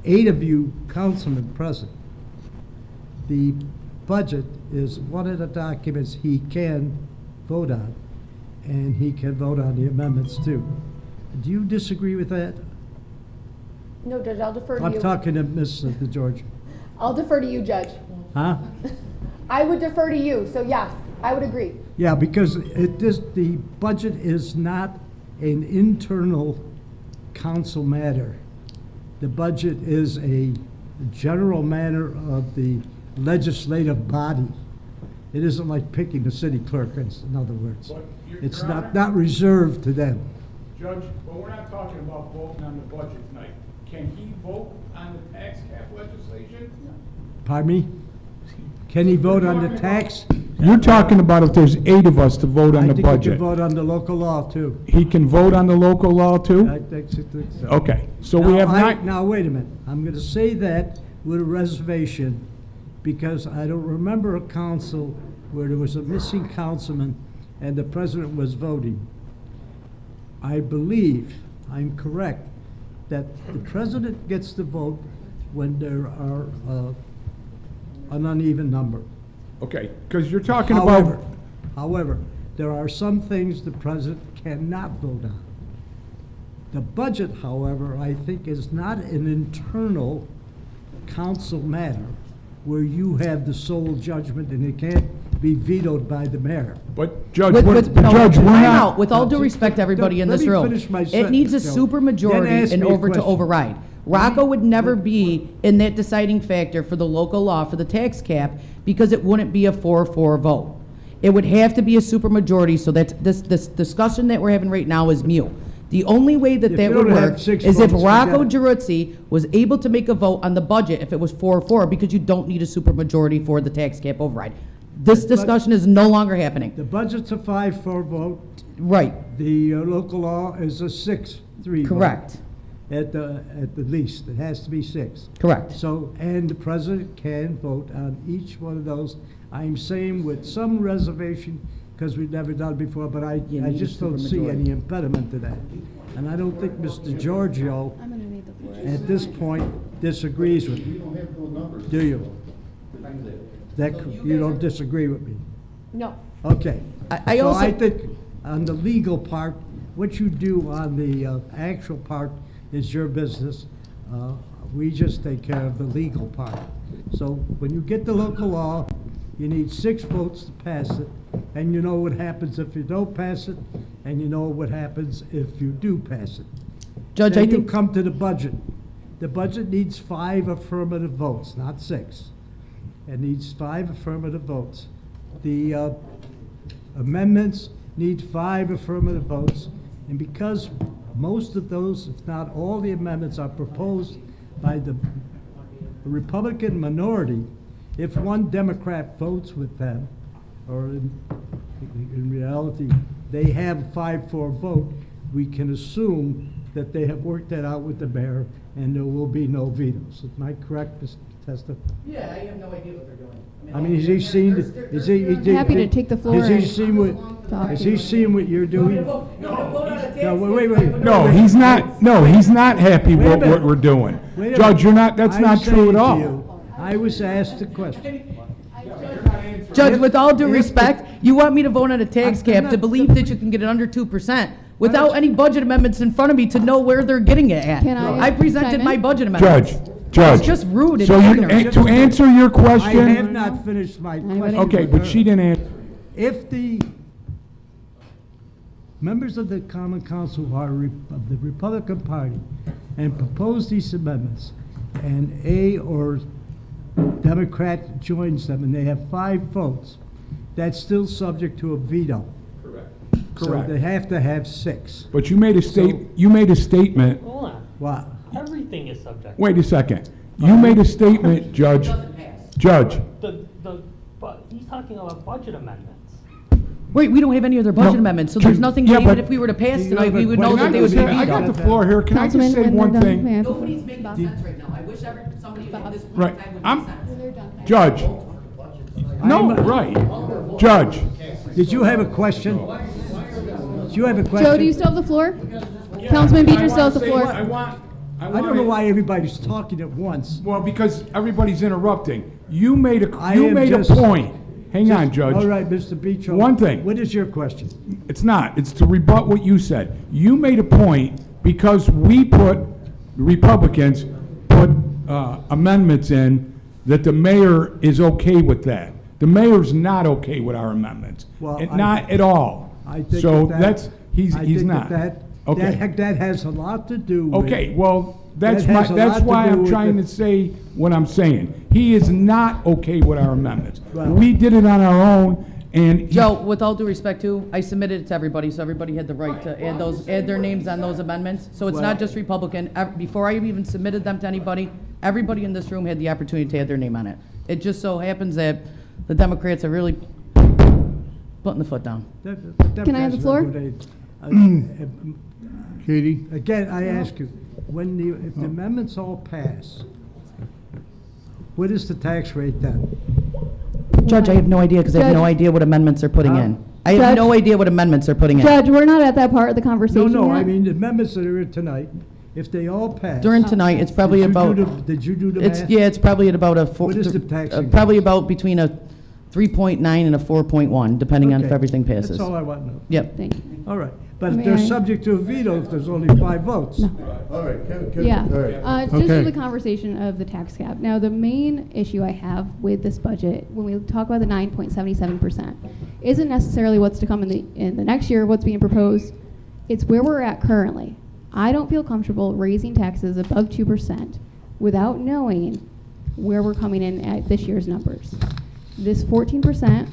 8 of you councilmen present, the budget is one of the documents he can vote on, and he can vote on the amendments too. Do you disagree with that? no, Judge, I'll defer to you. I'm talking to Ms. DeGeorge. I'll defer to you, Judge. Huh? I would defer to you, so yes, I would agree. Yeah, because the budget is not an internal council matter. The budget is a general matter of the legislative body. It isn't like picking the city clerk, in other words. But It's Your Honor, not reserved to them. Judge, but we're not talking about voting on the budget tonight. Can he vote on the tax cap legislation? Pardon me? Can he vote on the tax? You're talking about if there's 8 of us to vote on the I think he budget. can vote on the local law too. He can vote on the local law I too? think so. Okay, so we have not, Now, wait a minute. I'm going to say that with a reservation because I don't remember a council where there was a missing councilman and the president was voting. I believe, I'm correct, that the president gets to vote when there are an uneven number. okay, because you're talking about, However, there are some things the president cannot vote on. The budget, however, I think is not an internal council matter where you have the sole judgment and it can't be vetoed by the mayor. but Judge, With, we're- with, no, Judge, we're time not. out. With all due respect to everybody in Let this me room, finish my it needs a sentence, Joe. Then supermajority ask in me a order to question. override. Rocco would never be in that deciding factor for the local law for the tax cap because it wouldn't be a 4-4 vote. It would have to be a supermajority, so that this discussion that we're having right now is mute. The only way that If that you would don't have work 6 is if votes, Rocco forget it. Giruzzi was able to make a vote on the budget if it was 4-4 because you don't need a supermajority for the tax cap override. This But- discussion is no longer happening. The budget's a 5-4 vote. Right, The local law is a 6-3 vote. correct, At the least, it has to be 6. correct. So, and the president can vote on each one of those. I'm saying with some reservation, because we've never done it before, but I You need a just don't see supermajority. any impediment to that. And I don't think Mr. Giorgio, I'm gonna need the floor. at this point, disagrees with We me. don't have no numbers. Do you? You don't disagree with me? No. Okay. I also- So I think on the legal part, what you do on the actual part is your business. We just take care of the legal part. So when you get the local law, you need 6 votes to pass it, and you know what happens if you don't pass it, and you know what happens if you do pass it. Judge, Then I think. you come to the budget. The budget needs 5 affirmative votes, not 6. It needs 5 affirmative votes. The amendments need 5 affirmative votes, and because most of those, if not all the amendments, are proposed by the Republican minority, if one Democrat votes with them, or in reality, they have a 5-4 vote, we can assume that they have worked that out with the mayor, and there will be no vetoes. Am I correct, Mr. Testa? Yeah, I have no idea what they're doing. I mean, has he seen, is he? I'm happy to take the floor Has he and seen what, talk. has he seen what you're doing? No, wait. No, he's not happy Wait a with minute. what we're doing. Wait a Judge, minute. that's I'm not true saying at to all. you, I was asked a question. Judge, with all due if- respect, you want me to vote on a tax I'm cap to not- believe that you can get it under 2% without any budget amendments in front of me to know where they're getting it at. Can I I presented chime in? my budget amendments. Judge. It's just rude and So ignorant. to answer your I have question, not finished my Anybody? question. okay, but she didn't answer. If the members of the Common Council who are of the Republican Party and propose these amendments, and A or Democrat joins them, and they have 5 votes, that's still subject to a veto. So Correct. they have to have 6. But you made a statement, Hold on. Wow. Everything is subject. wait a second. You made a statement, Judge, But he's talking about budget amendments. Wait, we don't have any other budget No, amendments, so there's nothing, yeah, even but- if we were to pass You tonight, have we a would know question? that they would be I got the vetoed. floor here. Can I Councilman, just say when one they're done, thing? may I- Nobody's making sense right now. I wish somebody at this point Right. in time would I'm- make sense. Judge. No, right. Judge. Did you have a question? Did you have a question? Joe, do you still have the floor? Councilman Beecher still has the floor. I don't know why everybody's talking at once. Well, because everybody's interrupting. You made a I am just- point. Hang on, Judge. All right, Mr. Beach. One thing. What is your question? It's not. It's to rebut what you said. You made a point because we Republicans put amendments in that the mayor is okay with that. The mayor's not okay with our amendments. Well, Not at all. I think So that he's I think not. Okay. That has a lot to do with. Okay, well, That has a lot to why do I'm with trying the- to say what I'm saying. He is not okay with our amendments. Well- We did it on our own, and Joe, with all due respect too, I submitted it to everybody, so everybody had the right to add their names on those amendments. So it's Well- not just Republican. Before I even submitted them to anybody, everybody in this room had the opportunity to add their name on it. It just so happens that the Democrats are really putting the foot down. Can I have the floor? Katie? Again, I ask you, if the amendments all pass, what is the tax rate then? Judge, I have no idea, because I have no Judge- idea what amendments they're putting in. I have Judge- no idea what amendments they're putting in. Judge, we're not at that part of the No, conversation no, I yet. mean, the amendments that are in tonight, if they all pass. During tonight, it's probably Did you do about, the- Did you do the it's, math? yeah, it's probably at about a four. What is the tax increase? Probably about between a 3.9 and a 4.1, depending on if Okay, everything passes. That's all I want to know. Yep. Thank you. All right, but if May they're I? subject to a veto if there's only 5 votes. All right, Yeah, all right. just Okay. for the conversation of the tax cap. Now, the main issue I have with this budget, when we talk about the 9.77%, isn't necessarily what's to come in the next year, what's being proposed. It's where we're at currently. I don't feel comfortable raising taxes above 2% without knowing where we're coming in at this year's numbers. This 14%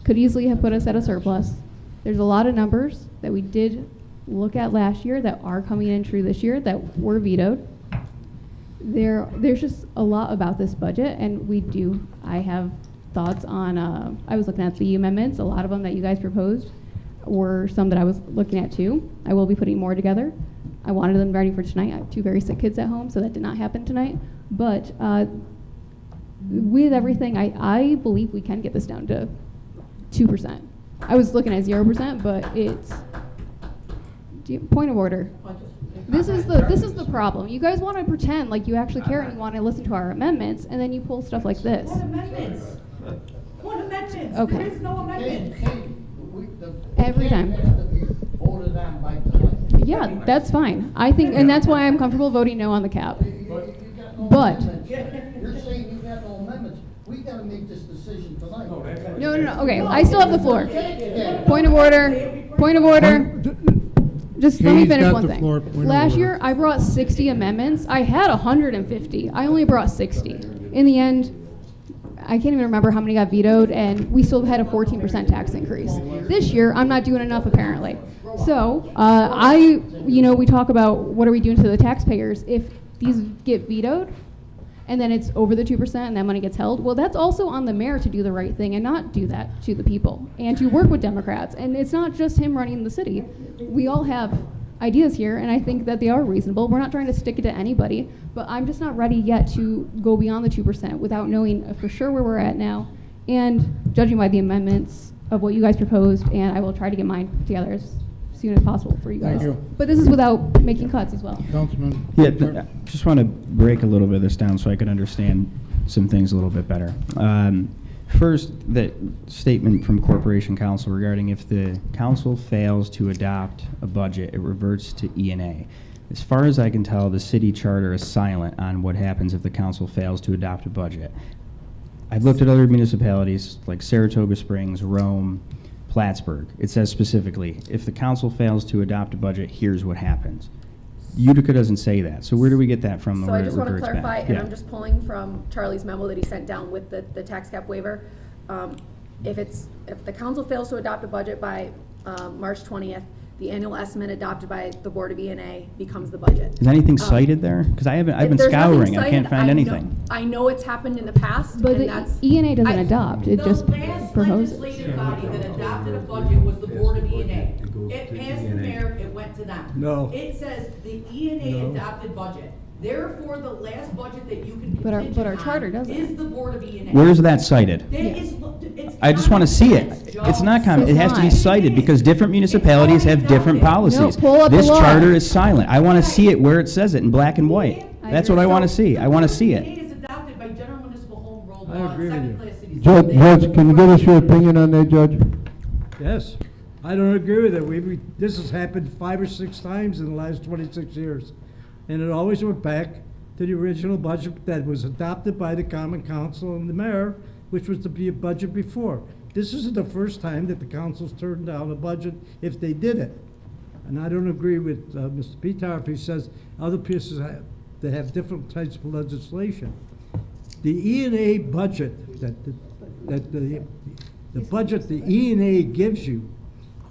could easily have put us at a surplus. There's a lot of numbers that we did look at last year that are coming in true this year that were vetoed. There's just a lot about this budget, and I have thoughts on, I was looking at the amendments, a lot of them that you guys proposed were some that I was looking at too. I will be putting more together. I wanted them ready for tonight. I have 2 very sick kids at home, so that did not happen tonight. But with everything, I believe we can get this down to 2%. I was looking at 0%, but it's, point of order. This is the problem. You guys want to pretend like you actually care and you want to listen to our amendments, and then you pull stuff like this. What amendments? What amendments? Okay. There is no amendments. Every time. Voted on by tonight. Yeah, that's fine. I think, and that's why I'm comfortable voting no on the cap. But, You're saying you got no amendments. We gotta make this decision tonight. no, okay, I still have the floor. Point of order. Just let me Katie's finish got one the thing. floor. Point of Last order. year, I brought 60 amendments. I had 150. I only brought 60. In the end, I can't even remember how many got vetoed, and we still had a 14% tax increase. This year, I'm not doing enough, apparently. So, we talk about what are we doing to the taxpayers. If these get vetoed, and then it's over the 2% and that money gets held, well, that's also on the mayor to do the right thing and not do that to the people, and to work with Democrats. And it's not just him running the city. We all have ideas here, and I think that they are reasonable. We're not trying to stick it to anybody, but I'm just not ready yet to go beyond the 2% without knowing for sure where we're at now, and judging by the amendments of what you guys proposed, and I will try to get mine together as soon as possible for you guys. Thank you. But this is without making cuts as well. Councilman. Yeah, just want to break a little bit of this down so I can understand some things a little bit better. First, that statement from Corporation Council regarding if the council fails to adopt a budget, it reverts to E&A. As far as I can tell, the city charter is silent on what happens if the council fails to adopt a budget. I've looked at other municipalities like Saratoga Springs, Rome, Plattsburgh. It says specifically, if the council fails to adopt a budget, here's what happens. Utica doesn't say that. So where do we get that from? So where I it just want to reverts back? clarify, and Yeah. I'm just pulling from Charlie's memo that he sent down with the tax cap waiver. If the council fails to adopt a budget by March 20th, the annual estimate adopted by the Board of E&A becomes the budget. Is anything cited there? Because I've been There's nothing scouring. I cited. can't find know- anything. I know it's happened in the past, But and the that's. E&A doesn't adopt, it just The last proposes. legislative body that adopted a budget was the Board of E&A. It passed the mayor, it went to them. No. It says the E&A adopted budget. Therefore, the last budget that you can But our contingent charter on doesn't. is the Board of E&A. Where's that cited? That is, it's I just want to see it. common It's not sense, common. It has to be It's not. cited because different municipalities have different policies. No, pull up the This law. charter is silent. I want to see it where it says it in black and white. That's what I want to see. I want to see E&A it. is adopted by general municipal home rule I law, agree with you. second-class cities. Judge, can you give us your opinion on that, Judge? Yes, I don't agree with it. This has happened 5 or 6 times in the last 26 years. And it always went back to the original budget that was adopted by the Common Council and the mayor, which was to be a budget before. This isn't the first time that the council's turned down a budget if they did it. And I don't agree with Mr. Pitar if he says other pieces that have different types of legislation. The E&A budget that the budget the E&A gives you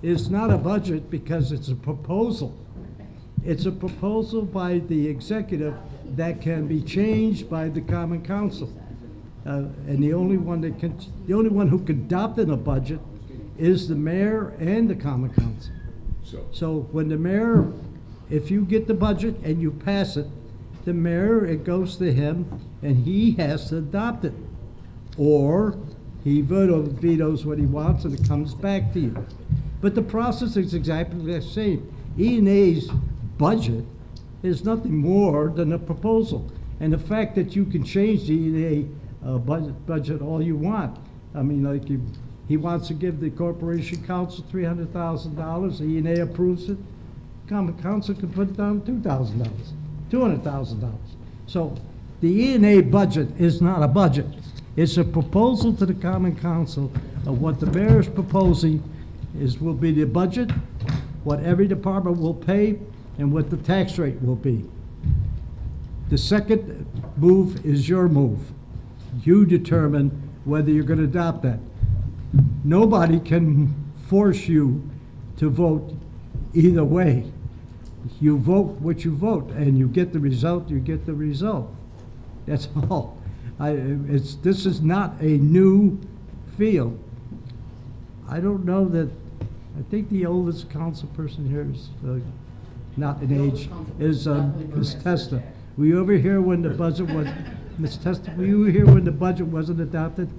is not a budget because it's a proposal. It's a proposal by the executive that can be changed by the Common Council. And the only one who can adopt in a budget is the mayor and the Common Council. So when the mayor, if you get the budget and you pass it, the mayor, it goes to him and he has to adopt it. Or he vetoes what he wants and it comes back to you. But the process is exactly the same. E&A's budget is nothing more than a proposal. And the fact that you can change the E&A budget all you want. I mean, like he wants to give the Corporation Council $300,000, the E&A approves it. Common Council can put it down $2,000, $200,000. So the E&A budget is not a budget. It's a proposal to the Common Council of what the mayor is proposing will be the budget, what every department will pay, and what the tax rate will be. The second move is your move. You determine whether you're going to adopt that. Nobody can force you to vote either way. You vote what you vote, and you get the result, you get the result. That's all. This is not a new field. I don't know that, I think the oldest council person here is not in age, is Ms. Testa. Were you ever here when the budget was, Ms. Testa, were you here when the budget wasn't adopted?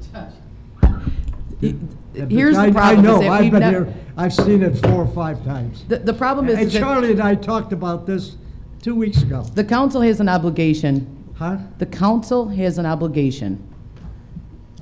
Here's the problem. I know, is that I've we've been nev- here, I've seen it 4 or 5 times. The problem And is that Charlie and I talked about this 2 weeks ago. the council has an obligation, Huh? the council has an obligation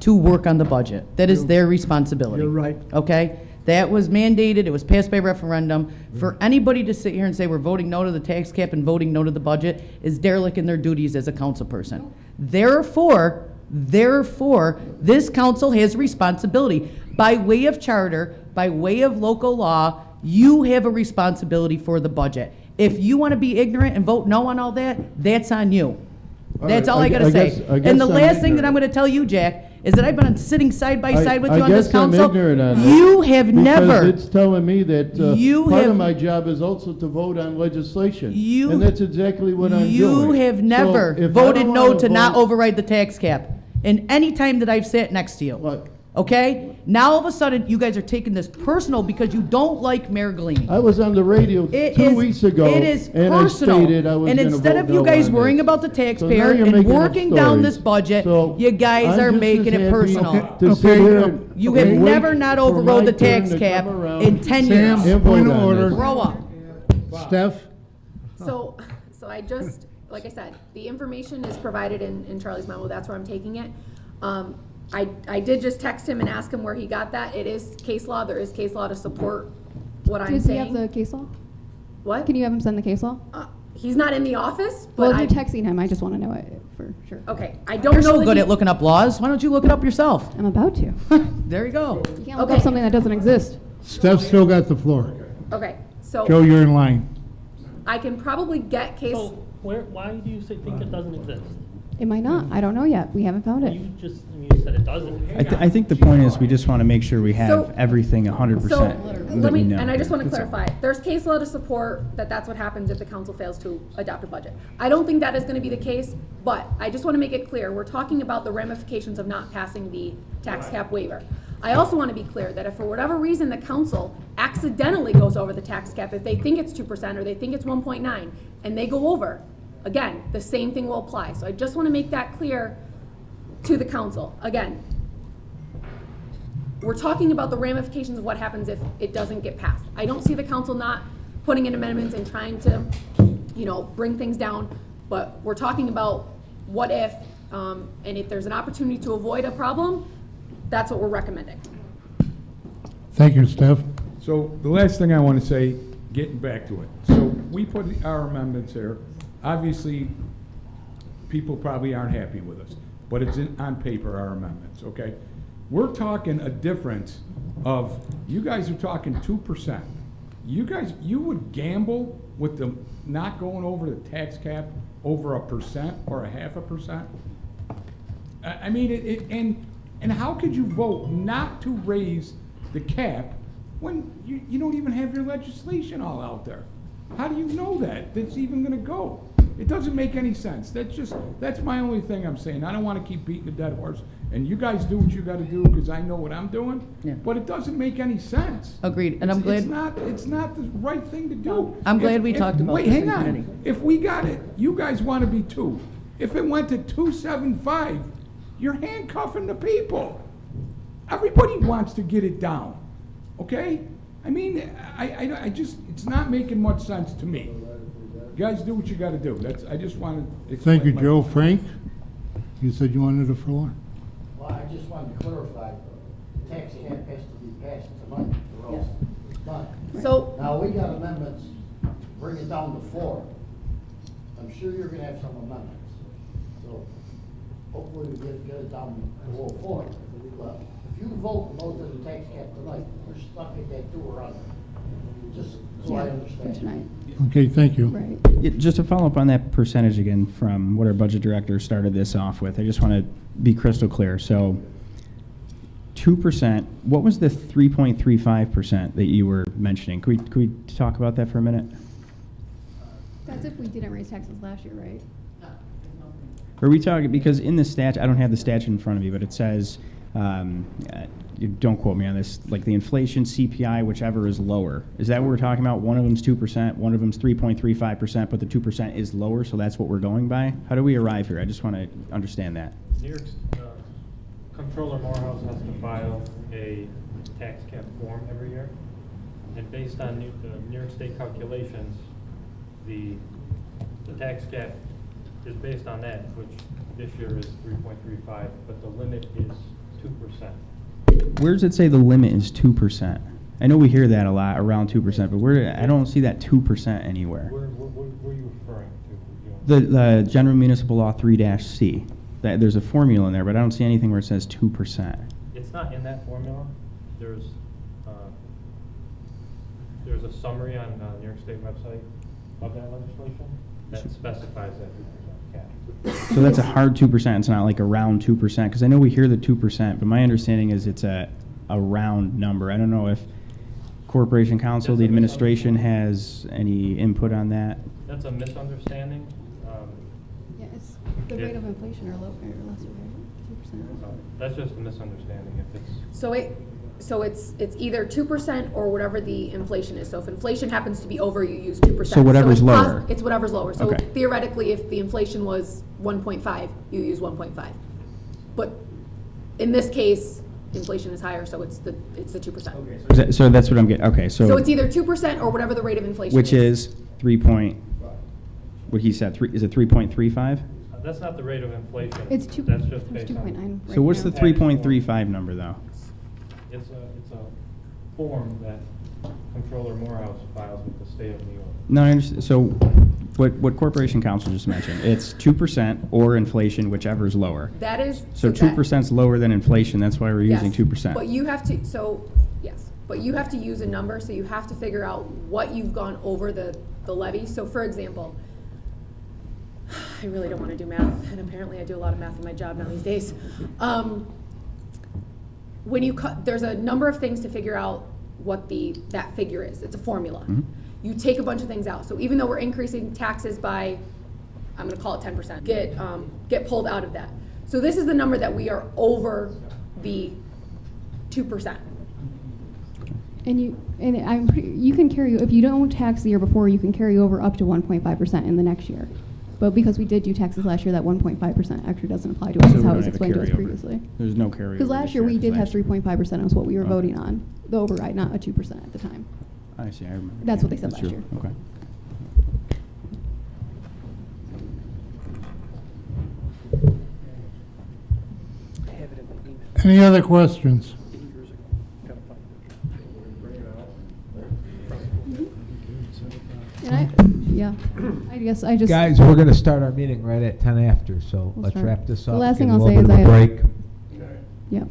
to work on the budget. That is their responsibility. You're right. Okay? That was mandated, it was passed by referendum. For anybody to sit here and say we're voting no to the tax cap and voting no to the budget is derelict in their duties as a council person. Therefore, this council has responsibility. By way of charter, by way of local law, you have a responsibility for the budget. If you want to be ignorant and vote no on all that, that's on you. That's all I gotta say. And the last thing that I'm gonna tell you, Jack, is that I've been sitting side by side with you on this council. I guess I'm ignorant on this. You have never. Because it's telling me that You part have- of my job is also to vote on legislation. You- And that's exactly what I'm doing. You have So never if I voted don't no wanna to not vote- override the tax cap in any time that I've sat next to you. Look, Okay? Now all of a sudden, you guys are taking this personal because you don't like Mayor Galini. I was on the radio It 2 is- weeks ago. It is and I personal. stated I was And gonna instead vote of you no guys on worrying this. about the So taxpayer now you're and making up working down this stories. budget, So you guys I'm are just making as it happy personal. to sit Okay, here You and have wait never not for overrode my the tax turn to cap come around in 10 Sam, years. and vote point of on order. this. Grow up. Steph? So I just, like I said, the information is provided in Charlie's memo, that's where I'm taking it. I did just text him and ask him where he got that. It is case law, there is case law to support what I'm Does he have saying. the case law? What? Can you have him send the case law? He's not in the office, Well, but if you're I, texting him, I just want to know it for sure. okay, I don't You're know so that good he- at looking up laws. Why don't you look it up yourself? I'm about to. There you go. You can't look Okay. up something that doesn't exist. Steph still got the floor. Okay, so Joe, you're in line. I can probably get case, So why do you think it doesn't exist? It might not. I don't know yet. We haven't found it. You said it doesn't. I think the point is we just want to make sure we So- have everything 100% so, that let we me, know. and I just want to That's all. clarify, there's case law to support that that's what happens if the council fails to adopt a budget. I don't think that is gonna be the case, but I just want to make it clear, we're talking about the ramifications of not passing the tax cap waiver. I also want to be clear that if for whatever reason the council accidentally goes over the tax cap, if they think it's 2% or they think it's 1.9, and they go over, again, the same thing will apply. So I just want to make that clear to the council. Again, we're talking about the ramifications of what happens if it doesn't get passed. I don't see the council not putting in amendments and trying to, bring things down, but we're talking about what if, and if there's an opportunity to avoid a problem, that's what we're recommending. Thank you, Steph. So the last thing I want to say, getting back to it. So we put our amendments there. Obviously, people probably aren't happy with us, but it's on paper, our amendments, okay? We're talking a difference of, you guys are talking 2%. You would gamble with the not going over the tax cap over 1% or 0.5%? I mean, and how could you vote not to raise the cap when you don't even have your legislation all out there? How do you know that's even gonna go? It doesn't make any sense. That's my only thing I'm saying. I don't wanna keep beating the dead horse, and you guys do what you gotta do, because I know what I'm doing, Yeah. but it doesn't make any sense. Agreed, and I'm glad. It's not the right thing to do. I'm glad we talked about wait, this hang in on. committee. If we got it, you guys wanna be 2. If it went to 2.75, you're handcuffing the people. Everybody wants to get it down, okay? I mean, I just, it's not making much sense to me. You guys do what you gotta do. I just wanted to. Thank you, explain my- Joe. Frank, you said you wanted the floor. Well, I just wanted to clarify, the tax cap has to be passed tonight, or else it's done. So, Now, we got amendments, bring it down to 4. I'm sure you're gonna have some amendments, so hopefully we get it down below 4. But if you vote no to the tax cap tonight, we're stuck at that 2 or under, just so I Yeah, for understand. tonight. Okay, thank you. Right. Yeah, just to follow up on that percentage again from what our budget director started this off with, I just want to be crystal clear. So 2%, what was the 3.35% that you were mentioning? Could we talk about that for a minute? That's if we didn't raise taxes last year, right? Are we talking, because in the statute, I don't have the statute in front of me, but it says, you don't quote me on this, like the inflation, CPI, whichever is lower. Is that what we're talking about? One of them's 2%, one of them's 3.35%, but the 2% is lower, so that's what we're going by? How do we arrive here? I just want to understand that. New York's Comptroller Morehouse has to file a tax cap form every year. And based on the New York State calculations, the tax cap is based on that, which this year is 3.35, but the limit is 2%. Where does it say the limit is 2%? I know we hear that a lot, around 2%, but I don't see that 2% anywhere. Where are you referring to? The General Municipal Law 3-C. There's a formula in there, but I don't see anything where it says 2%. It's not in that formula. There's a summary on the New York State website of that legislation that specifies that 2% cap. So that's a hard 2%. It's not like a round 2%, because I know we hear the 2%, but my understanding is it's a round number. I don't know if Corporation Counsel, the administration has any input on that. That's a misunderstanding. Yeah, it's the rate of inflation or lower or lesser, right? 2%. That's just a misunderstanding. If it's So it's either 2% or whatever the inflation is. So if inflation happens to be over, you use 2%. So whatever's it's lower. It's whatever's lower. So Okay. theoretically, if the inflation was 1.5, you use 1.5. But in this case, inflation is higher, so it's the 2%. So that's what I'm getting. Okay, So it's either 2% or whatever the rate of inflation which is. is what he said, is it 3.35? that's not the rate of inflation. It's two. That's just It's based 2.9. on. So what's the now. 3.35 number, though? It's a form that Controller Morehouse files with the state of New York. No, I understand. So what Corporation Counsel just mentioned, it's 2% or inflation, whichever is lower. That is. So 2% is lower than inflation, that's why we're using 2%. But you have to, yes, but you have to use a number, so you have to figure out what you've gone over the levy. So for example, I really don't want to do math, and apparently I do a lot of math in my job now these days. When you there's a number of things to figure out what that figure is. It's a formula. Mhm. You take a bunch of things out. So even though we're increasing taxes by, I'm going to call it 10%, get pulled out of that. So this is the number that we are over the 2%. And you can carry, if you don't tax the year before, you can carry over up to 1.5% in the next year. But because we did do taxes last year, that 1.5% actually doesn't apply to us, So is we how it don't was have a explained to us carryover. previously. There's no carryover. Because last this year, we 'cause did have last year- 3.5% was what we were Okay. voting on, the override, not a 2% at the time. I see, I remember. That's what they said That's last true. year. Okay. Any other questions? And I guess I just. Guys, we're gonna start our meeting right at 10 after, so We'll let's start. wrap this The up. last get thing a I'll little say bit is of a I have- break. Yeah.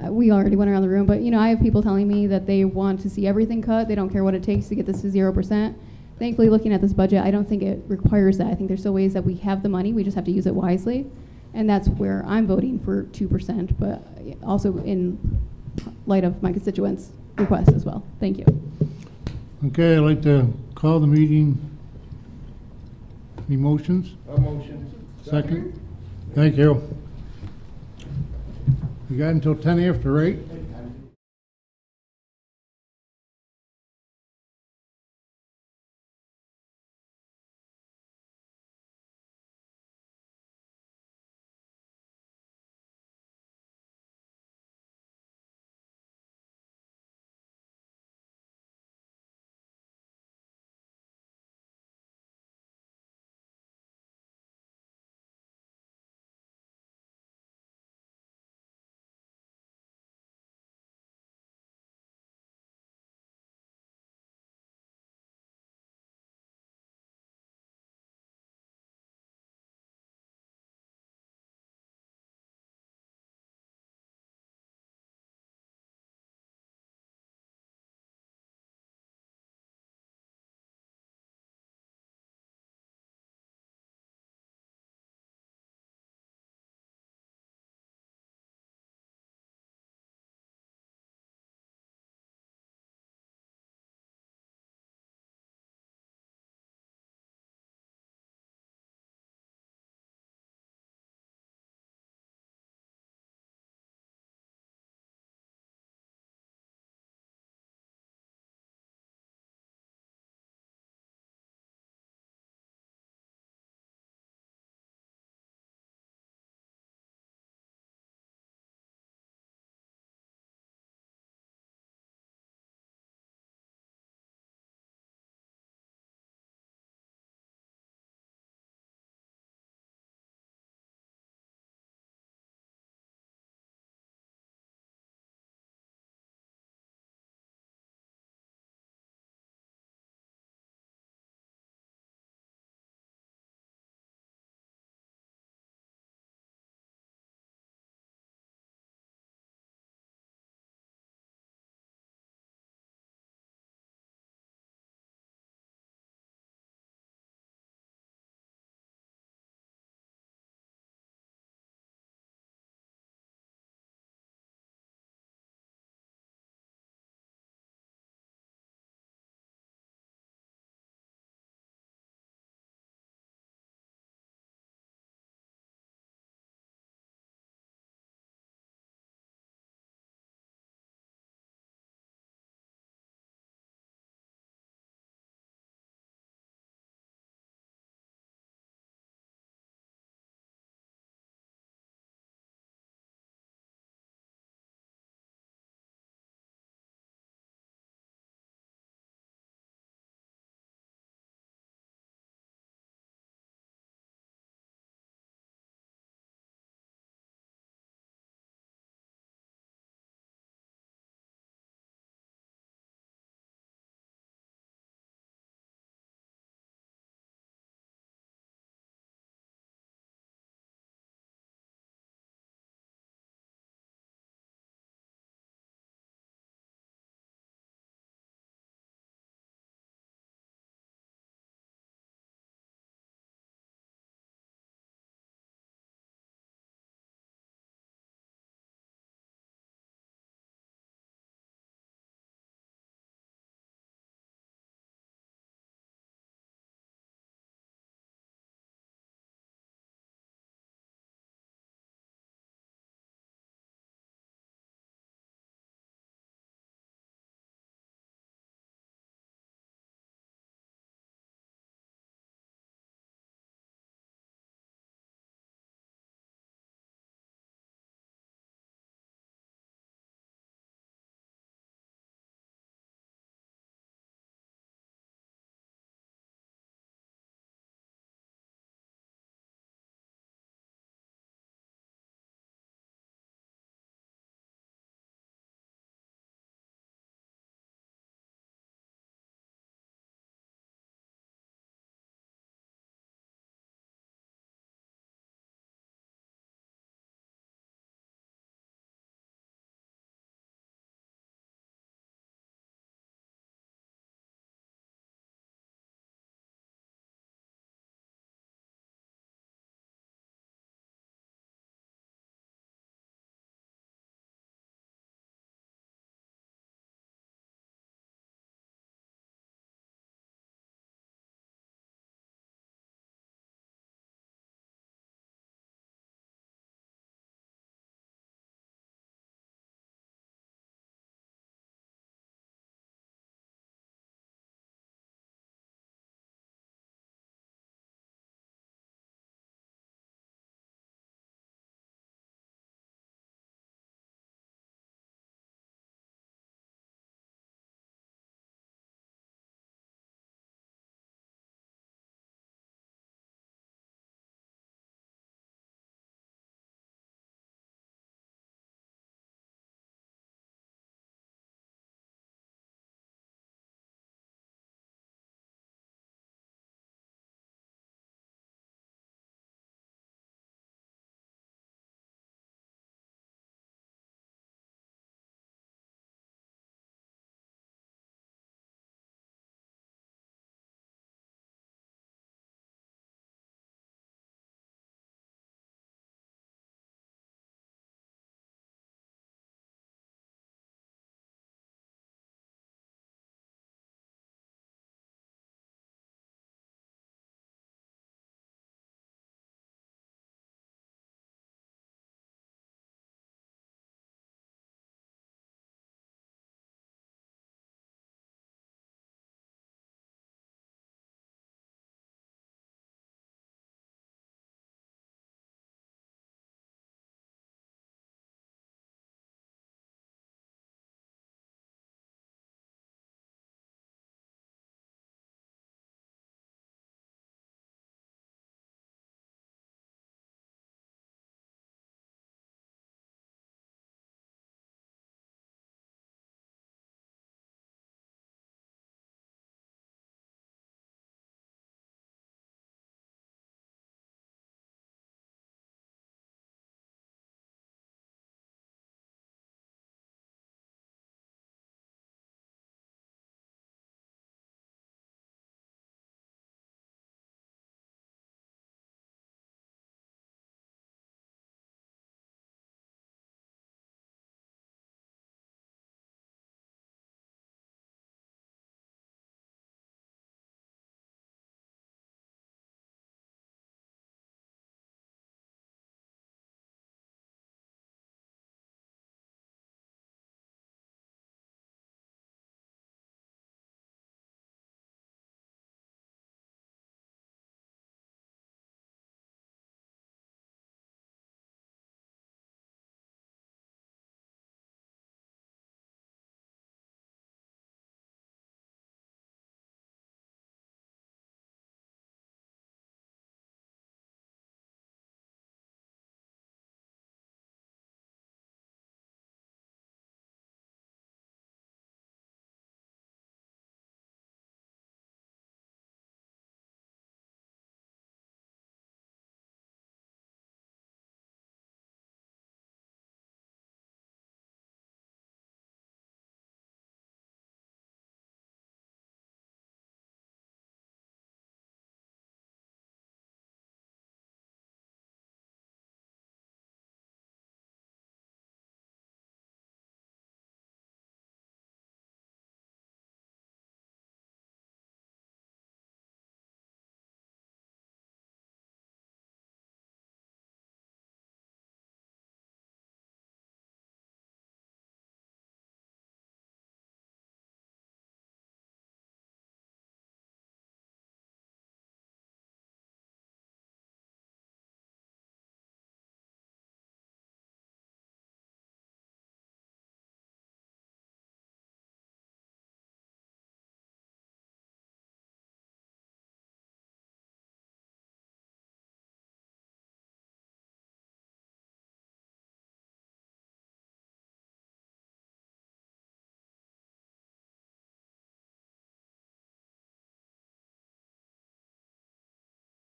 We already went around the room, but I have people telling me that they want to see everything cut. They don't care what it takes to get this to 0%. Thankfully, looking at this budget, I don't think it requires that. I think there's still ways that we have the money. We just have to use it wisely. And that's where I'm voting for 2%, but also in light of my constituents' request as well. Thank you. Okay, I'd like to call the meeting. Any motions? A motion. Second? Thank you. We got until 10 after, right?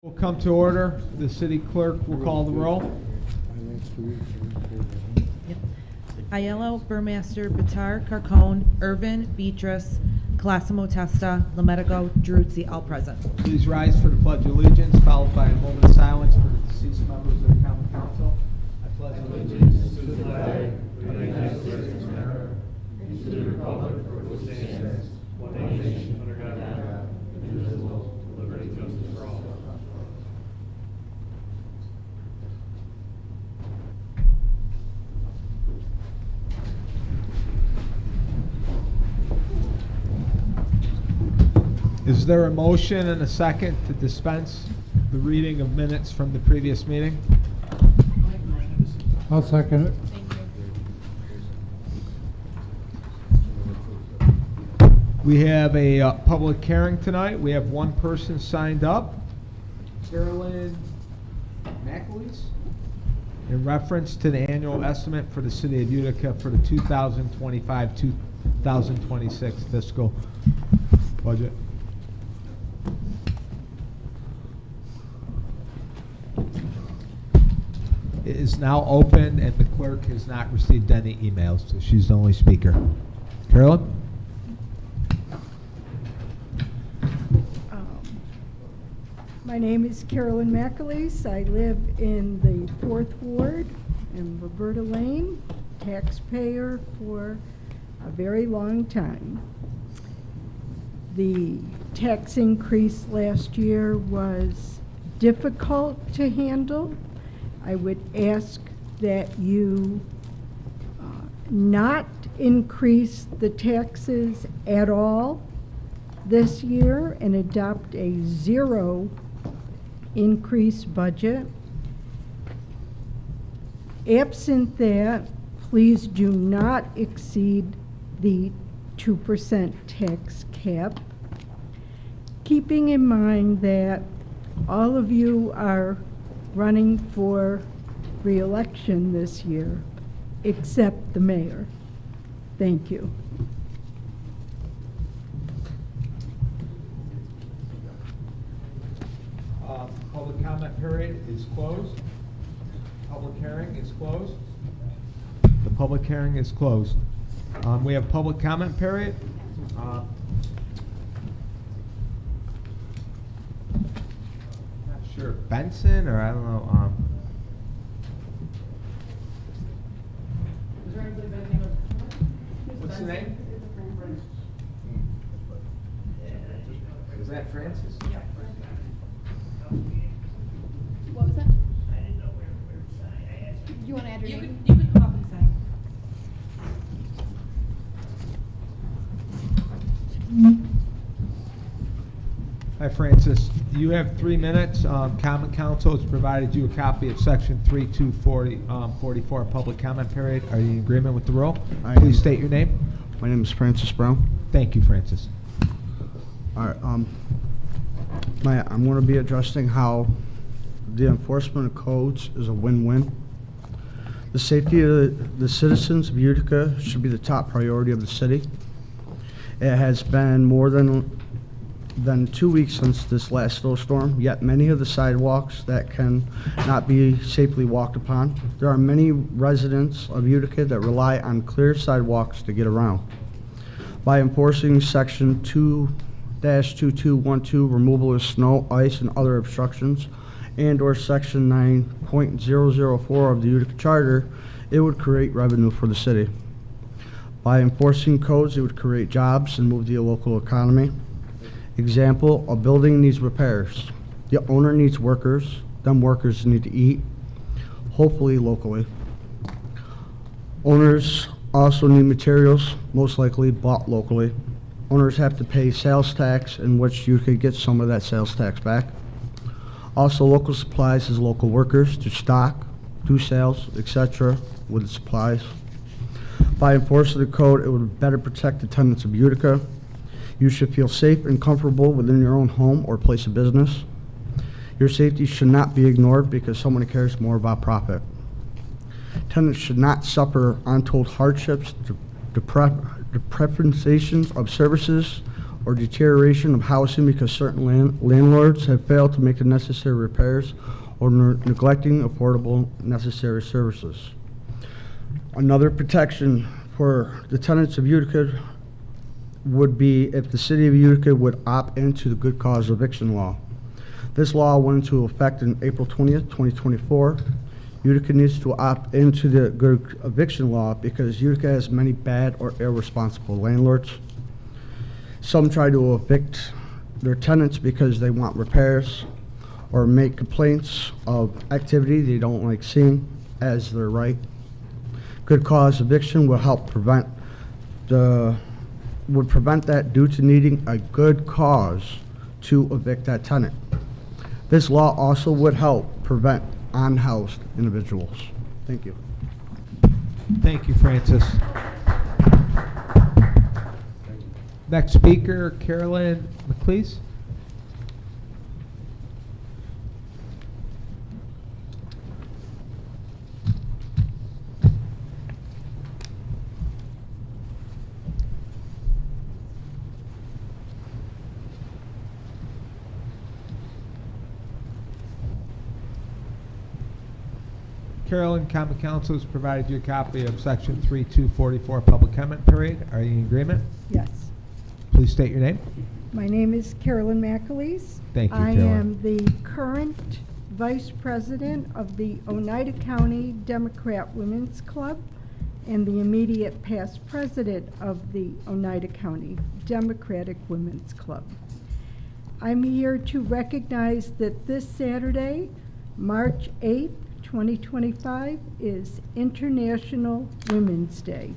We'll come to order. The city clerk will call the roll. Aiello, Burmaster, Batar, Carcone, Irvin, Beatrice, Classimo Testa, Lemetico, Druzzi, all present. Please rise for the Pledge of Allegiance, followed by a moment of silence for the deceased members of the Common Council. I pledge allegiance to the flag of the United States of America and to the republic for which it stands, one nation, under God, indivisible, with liberty and justice for all. Is there a motion and a second to dispense the reading of minutes from the previous meeting? I'll second it. We have a public hearing tonight. We have one person signed up, Carolyn McAleese, in reference to the annual estimate for the city of Utica for the 2025-2026 fiscal budget. It is now open, and the clerk has not received any emails, so she's the only speaker. Carolyn? My name is Carolyn McAleese. I live in the 4th Ward in Roberta Lane, taxpayer for a very long time. The tax increase last year was difficult to handle. I would ask that you not increase the taxes at all this year and adopt a zero increase budget. Absent that, please do not exceed the 2% tax cap, keeping in mind that all of you are running for re-election this year, except the mayor. Thank you. Public comment period is closed. Public hearing is closed. The public hearing is closed. We have public comment period. Not sure, Benson, or I don't know. Is there anybody by the name of? What's the name? Is that Francis? Yeah. What was that? Do you want to add your name? You could come up and say. Hi, Francis. You have 3 minutes. Common Council has provided you a copy of Section 3244 Public Comment Period. Are you in agreement with the rule? Please state your name. My name is Francis Brown. Thank you, Francis. All right. I'm going to be addressing how the enforcement of codes is a win-win. The safety of the citizens of Utica should be the top priority of the city. It has been more than 2 weeks since this last snowstorm, yet many of the sidewalks that can not be safely walked upon. There are many residents of Utica that rely on clear sidewalks to get around. By enforcing Section 2-2212, removal of snow, ice, and other obstructions, and/or Section 9.004 of the Utica Charter, it would create revenue for the city. By enforcing codes, it would create jobs and move the local economy. Example, a building needs repairs. The owner needs workers. Them workers need to eat, hopefully locally. Owners also need materials, most likely bought locally. Owners have to pay sales tax, in which you could get some of that sales tax back. Also, local supplies is local workers to stock, do sales, etc. with the supplies. By enforcing the code, it would better protect the tenants of Utica. You should feel safe and comfortable within your own home or place of business. Your safety should not be ignored because someone cares more about profit. Tenants should not suffer untold hardships, deprivations of services, or deterioration of housing because certain landlords have failed to make the necessary repairs or neglecting affordable necessary services. Another protection for the tenants of Utica would be if the city of Utica would opt into the good cause eviction law. This law went into effect on April 20th, 2024. Utica needs to opt into the good eviction law because Utica has many bad or irresponsible landlords. Some try to evict their tenants because they want repairs or make complaints of activity they don't like seeing as their right. Good cause eviction will help prevent that due to needing a good cause to evict that tenant. This law also would help prevent unhoused individuals. Thank you. Thank you, Francis. Next speaker, Carolyn McLeese. Carolyn, Common Council has provided you a copy of Section 3244 Public Comment Period. Are you in agreement? Yes. Please state your name. My name is Carolyn McAleese. Thank you, I Carolyn. am the current Vice President of the Oneida County Democrat Women's Club and the immediate past President of the Oneida County Democratic Women's Club. I'm here to recognize that this Saturday, March 8th, 2025 is International Women's Day,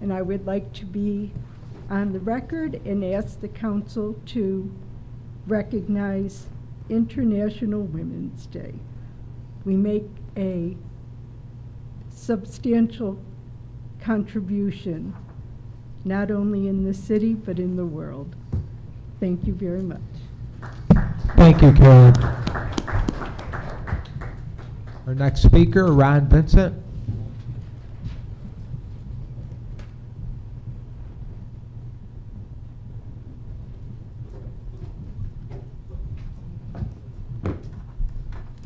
and I would like to be on the record and ask the council to recognize International Women's Day. We make a substantial contribution, not only in the city, but in the world. Thank you very much. Thank you, Carolyn. Our next speaker, Ron Vincent.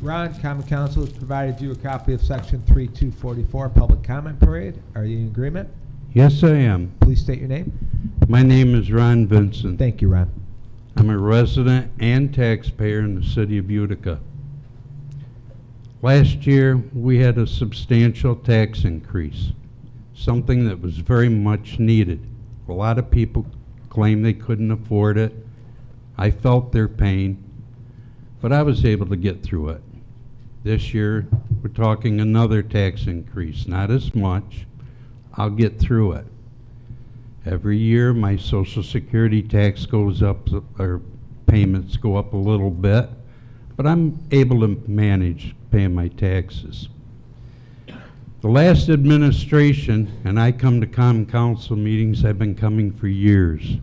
Ron, Common Council has provided you a copy of Section 3244 Public Comment Period. Are you in agreement? Yes, I am. Please state your name. My name is Ron Vincent. Thank you, Ron. I'm a resident and taxpayer in the city of Utica. Last year, we had a substantial tax increase, something that was very much needed. A lot of people claimed they couldn't afford it. I felt their pain, but I was able to get through it. This year, we're talking another tax increase, not as much. I'll get through it. Every year, my Social Security tax goes up, or payments go up a little bit, but I'm able to manage paying my taxes. The last administration, and I come to Common Council meetings, I've been coming for years.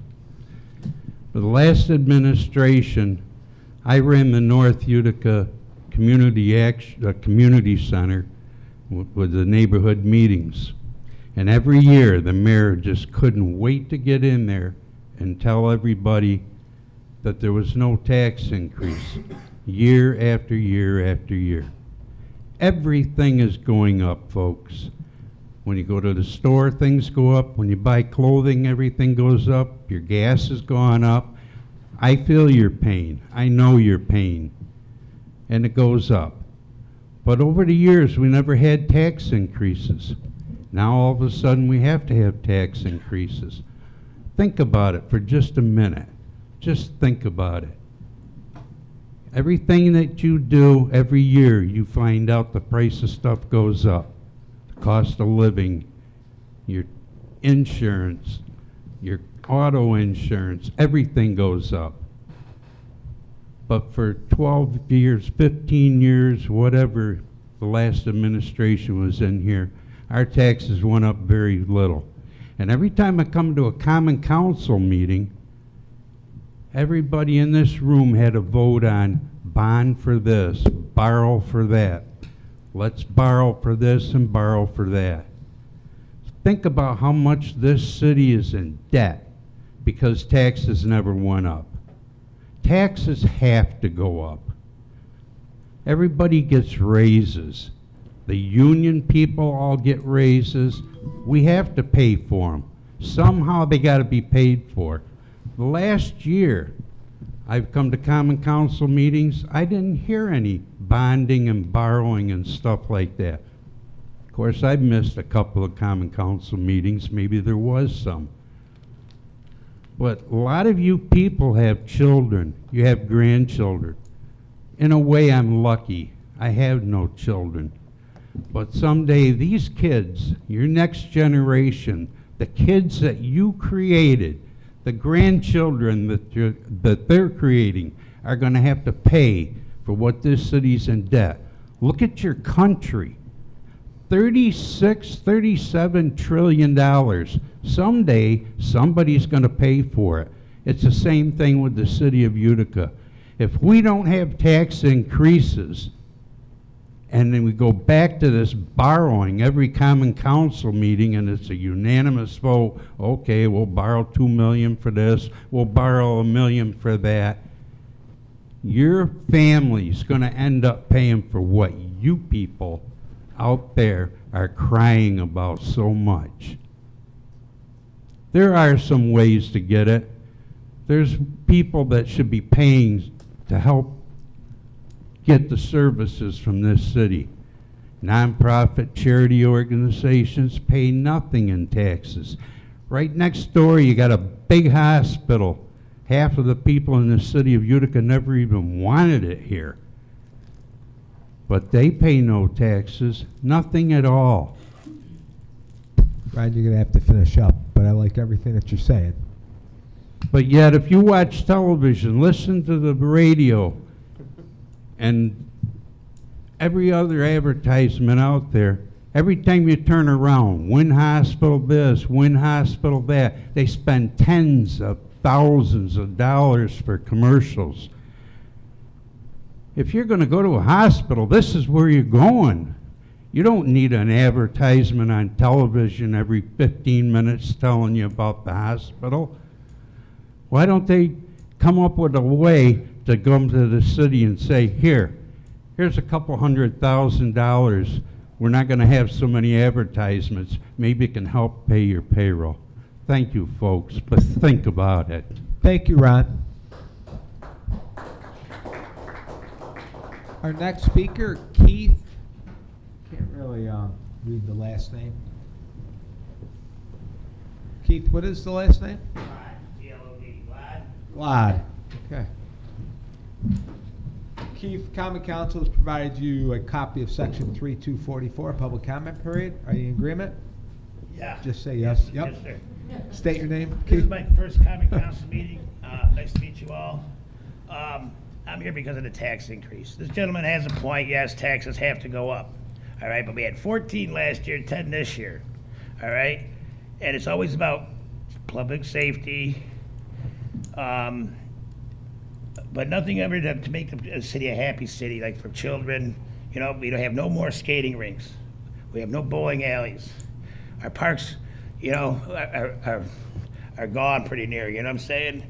For the last administration, I ran the North Utica Community Center with the neighborhood meetings. And every year, the mayor just couldn't wait to get in there and tell everybody that there was no tax increase, year after year after year. Everything is going up, folks. When you go to the store, things go up. When you buy clothing, everything goes up. Your gas has gone up. I feel your pain. I know your pain. And it goes up. But over the years, we never had tax increases. Now all of a sudden we have to have tax increases. Think about it for just a minute. Just think about it. Everything that you do every year, you find out the price of stuff goes up. The cost of living, your insurance, your auto insurance, everything goes up. But for 12 years, 15 years, whatever the last administration was in here, our taxes went up very little. And every time I come to a Common Council meeting, everybody in this room had to vote on bond for this, borrow for that. Let's borrow for this and borrow for that. Think about how much this city is in debt. because taxes never went up. Taxes have to go up. Everybody gets raises. The union people all get raises. We have to pay for them. Somehow they got to be paid for. The last year, I've come to Common Council meetings, I didn't hear any bonding and borrowing and stuff like that. Of course, I've missed a couple of Common Council meetings. Maybe there was some. But a lot of you people have children. You have grandchildren. In a way, I'm lucky. I have no children. But someday, these kids, your next generation, the kids that you created, the grandchildren that they're creating, are going to have to pay for what this city's in debt. Look at your country. $37 trillion. Someday, somebody's going to pay for it. It's the same thing with the city of Utica. If we don't have tax increases, and then we go back to this borrowing every common council meeting, and it's a unanimous vote, okay, we'll borrow $2 million for this, we'll borrow $1 million for that. Your family's going to end up paying for what you people out there are crying about so much. There are some ways to get it. There's people that should be paying to help get the services from this city. Nonprofit charity organizations pay nothing in taxes. Right next door, you got a big hospital. Half of the people in the city of Utica never even wanted it here. But they pay no taxes, nothing at all. Ryan, you're gonna have to finish up, but I like everything that you're saying. But yet, if you watch television, listen to the radio, and every other advertisement out there, every time you turn around, Wynn Hospital this, Wynn Hospital that, they spend tens of thousands of dollars for commercials. If you're going to go to a hospital, this is where you're going. You don't need an advertisement on television every 15 minutes telling you about the hospital. Why don't they come up with a way to come to the city and say, here's a couple $100,000. We're not going to have so many advertisements. Maybe it can help pay your payroll. Thank you, folks, but think about it. Thank you, Ron. Our next speaker, Keith. Can't really read the last name. Keith, what is the last name? Glad. Okay. Keith, Common Council has provided you a copy of Section 3244, Public Comment Period. Are you in agreement? Yeah. Just say yes. Yep. Yes, sir. State your name, This Keith. is my first Common Council meeting. Nice to meet you all. I'm here because of the tax increase. This gentleman has a point. Yes, taxes have to go up. All right, but we had 14 last year, 10 this year. All right, and it's always about public safety. But nothing ever to make the city a happy city, like for children. You know, we don't have no more skating rinks. We have no bowling alleys. Our parks, you know, are gone pretty near, you know what I'm saying?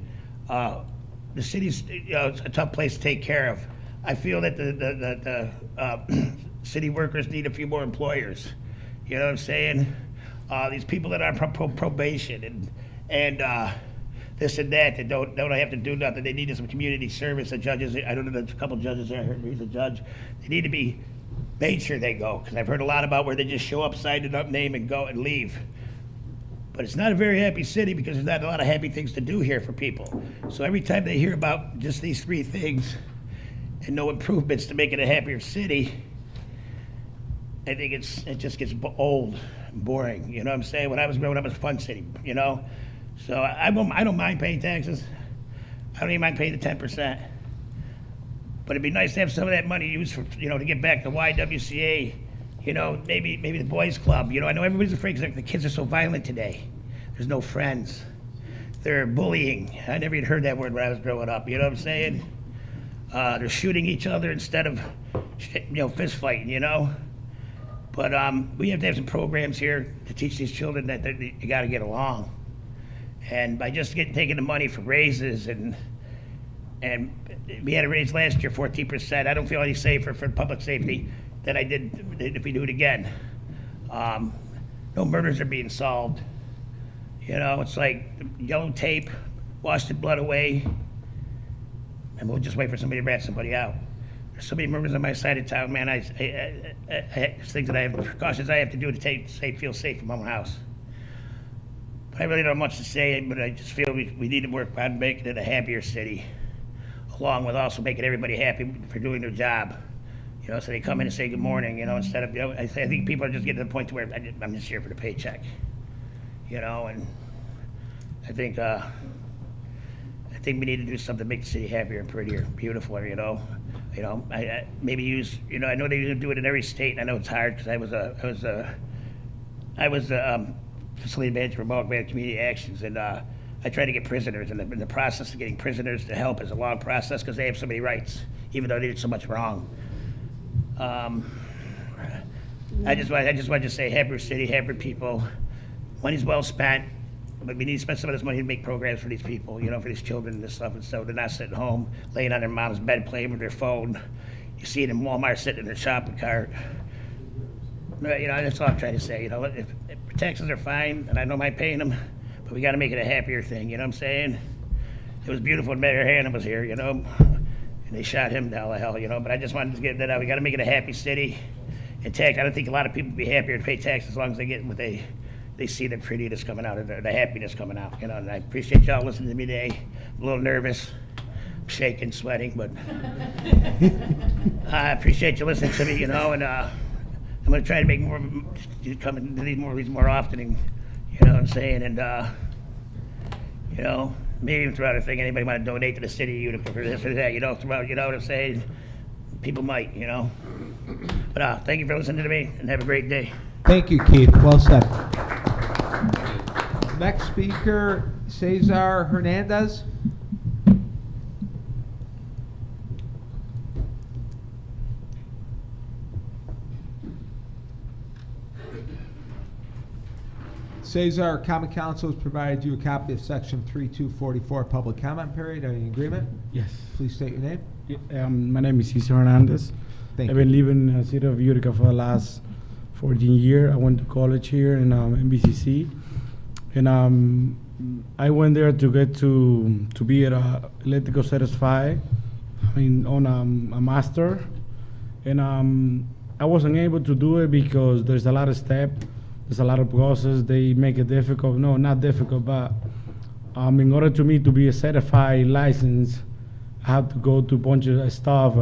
The city's, you know, it's a tough place to take care of. I feel that the city workers need a few more employers. You know what I'm saying? These people that are on probation and this and that don't have to do nothing. They need some community service. The judges, I don't know, there's a couple judges there. I heard he's a judge. They need to be made sure they go, because I've heard a lot about where they just show up, sign it up, name, and go and leave. But it's not a very happy city because there's not a lot of happy things to do here for people. So every time they hear about just these three things and no improvements to make it a happier city, I think it just gets old and boring. You know what I'm saying? When I was growing up, it was a fun city, you know? So I don't mind paying taxes. I don't even mind paying the 10%. But it'd be nice to have some of that money used for, you know, to get back to YWCA, you know, maybe the boys club. You know, I know everybody's afraid because the kids are so violent today. There's no friends. They're bullying. I never even heard that word when I was growing up. You know what I'm saying? They're shooting each other instead of, you know, fist fighting, you know? But we have to have some programs here to teach these children that you got to get along. And by just taking the money for raises and we had a raise last year, 14%. I don't feel any safer for public safety than I did if we do it again. No murders are being solved. You know, it's like yellow tape, wash the blood away, and we'll just wait for somebody to rat somebody out. There's so many murders on my side of town, man. There's things that I have, precautions I have to do to feel safe in my own house. But I really don't have much to say, but I just feel we need to work on making it a happier city, along with also making everybody happy for doing their job. You know, so they come in and say good morning, you know, instead of, you know, I think people are just getting to the point to where I'm just here for the paycheck. You know, and I think we need to do something to make the city happier and prettier, beautifuler, you know. You know, I maybe use, you know, I know they do it in every state, and I know it's hard because I was facility manager for Baltimore Bay Community Actions, and I try to get prisoners, and the process of getting prisoners to help is a long process because they have so many rights, even though they did so much wrong. I just want to say happier city, happier people. Money's well spent, but we need to spend some of this money to make programs for these people, you know, for these children and this stuff, and so they're not sitting home, laying on their mom's bed, playing with their phone. You see it in Walmart sitting in their shopping cart. You know, that's all I'm trying to say. You know, if taxes are fine, and I don't mind paying them, but we got to make it a happier thing. You know what I'm saying? It was beautiful when Mayor Hanna was here, you know, and they shot him to hell, you know. But I just wanted to get that out. We got to make it a happy city. And tax, I don't think a lot of people would be happier to pay taxes as long as they get what they see the prettiness coming out, or the happiness coming out, you know. And I appreciate y'all listening to me today. I'm a little nervous, I'm shaking, sweating, but I appreciate you listening to me, you know. And I'm going to try to make more, come into these more often, and, you know what I'm saying. And you know, maybe even throughout the thing, anybody want to donate to the city of Utica for this or that, you know, throughout, you know what I'm saying. People might, you know. But thank you for listening to me, and have a great day. Thank you, Keith. Well said. Next speaker, Cesar Hernandez. Cesar, Common Council has provided you a copy of Section 3244 Public Comment Period. Are you in agreement? Yes. Please state your name. My name is Cesar Hernandez. Thank I've you. been living in the city of Utica for the last 14 years. I went to college here in MBCC, and I went there to get to be electrical certified. I mean, on a master, and I wasn't able to do it because there's a lot of steps, there's a lot of process. They make it difficult. No, not difficult, but in order to me to be a certified license, I have to go to a bunch of stuff.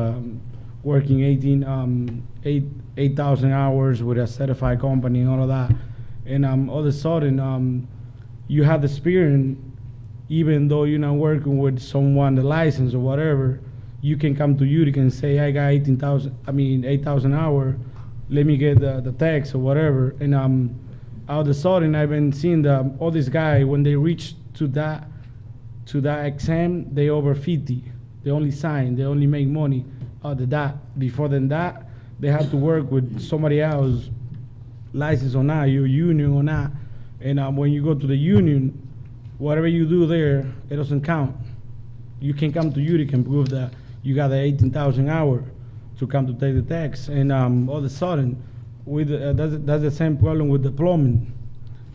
Working 8,000 hours with a certified company and all of that. And all of a sudden, you have the experience, even though you're not working with someone, the license or whatever, you can come to Utica and say, I got 8,000 hours, let me get the tax or whatever. And all of a sudden, I've been seeing all these guys, when they reach to that exam, they over 50. They only sign, they only make money. Before that, they have to work with somebody else, license or not, your union or not. And when you go to the union, whatever you do there, it doesn't count. You can come to Utica and prove that you got the 18,000 hours to come to take the tax. And all of a sudden, that's the same problem with the plumbing.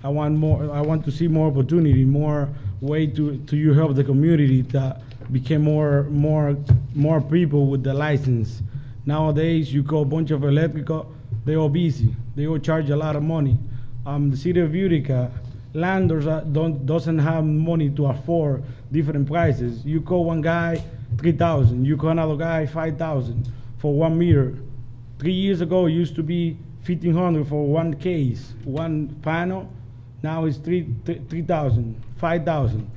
I want to see more opportunity, more way to you help the community that became more people with the license. Nowadays, you call a bunch of electrical, they all busy. They all charge a lot of money. The city of Utica, landlords doesn't have money to afford different prices. You call one guy, $3,000. You call another guy, $5,000 for 1 meter. 3 years ago, it used to be $1,500 for one case, one panel. Now it's $3,000, $5,000.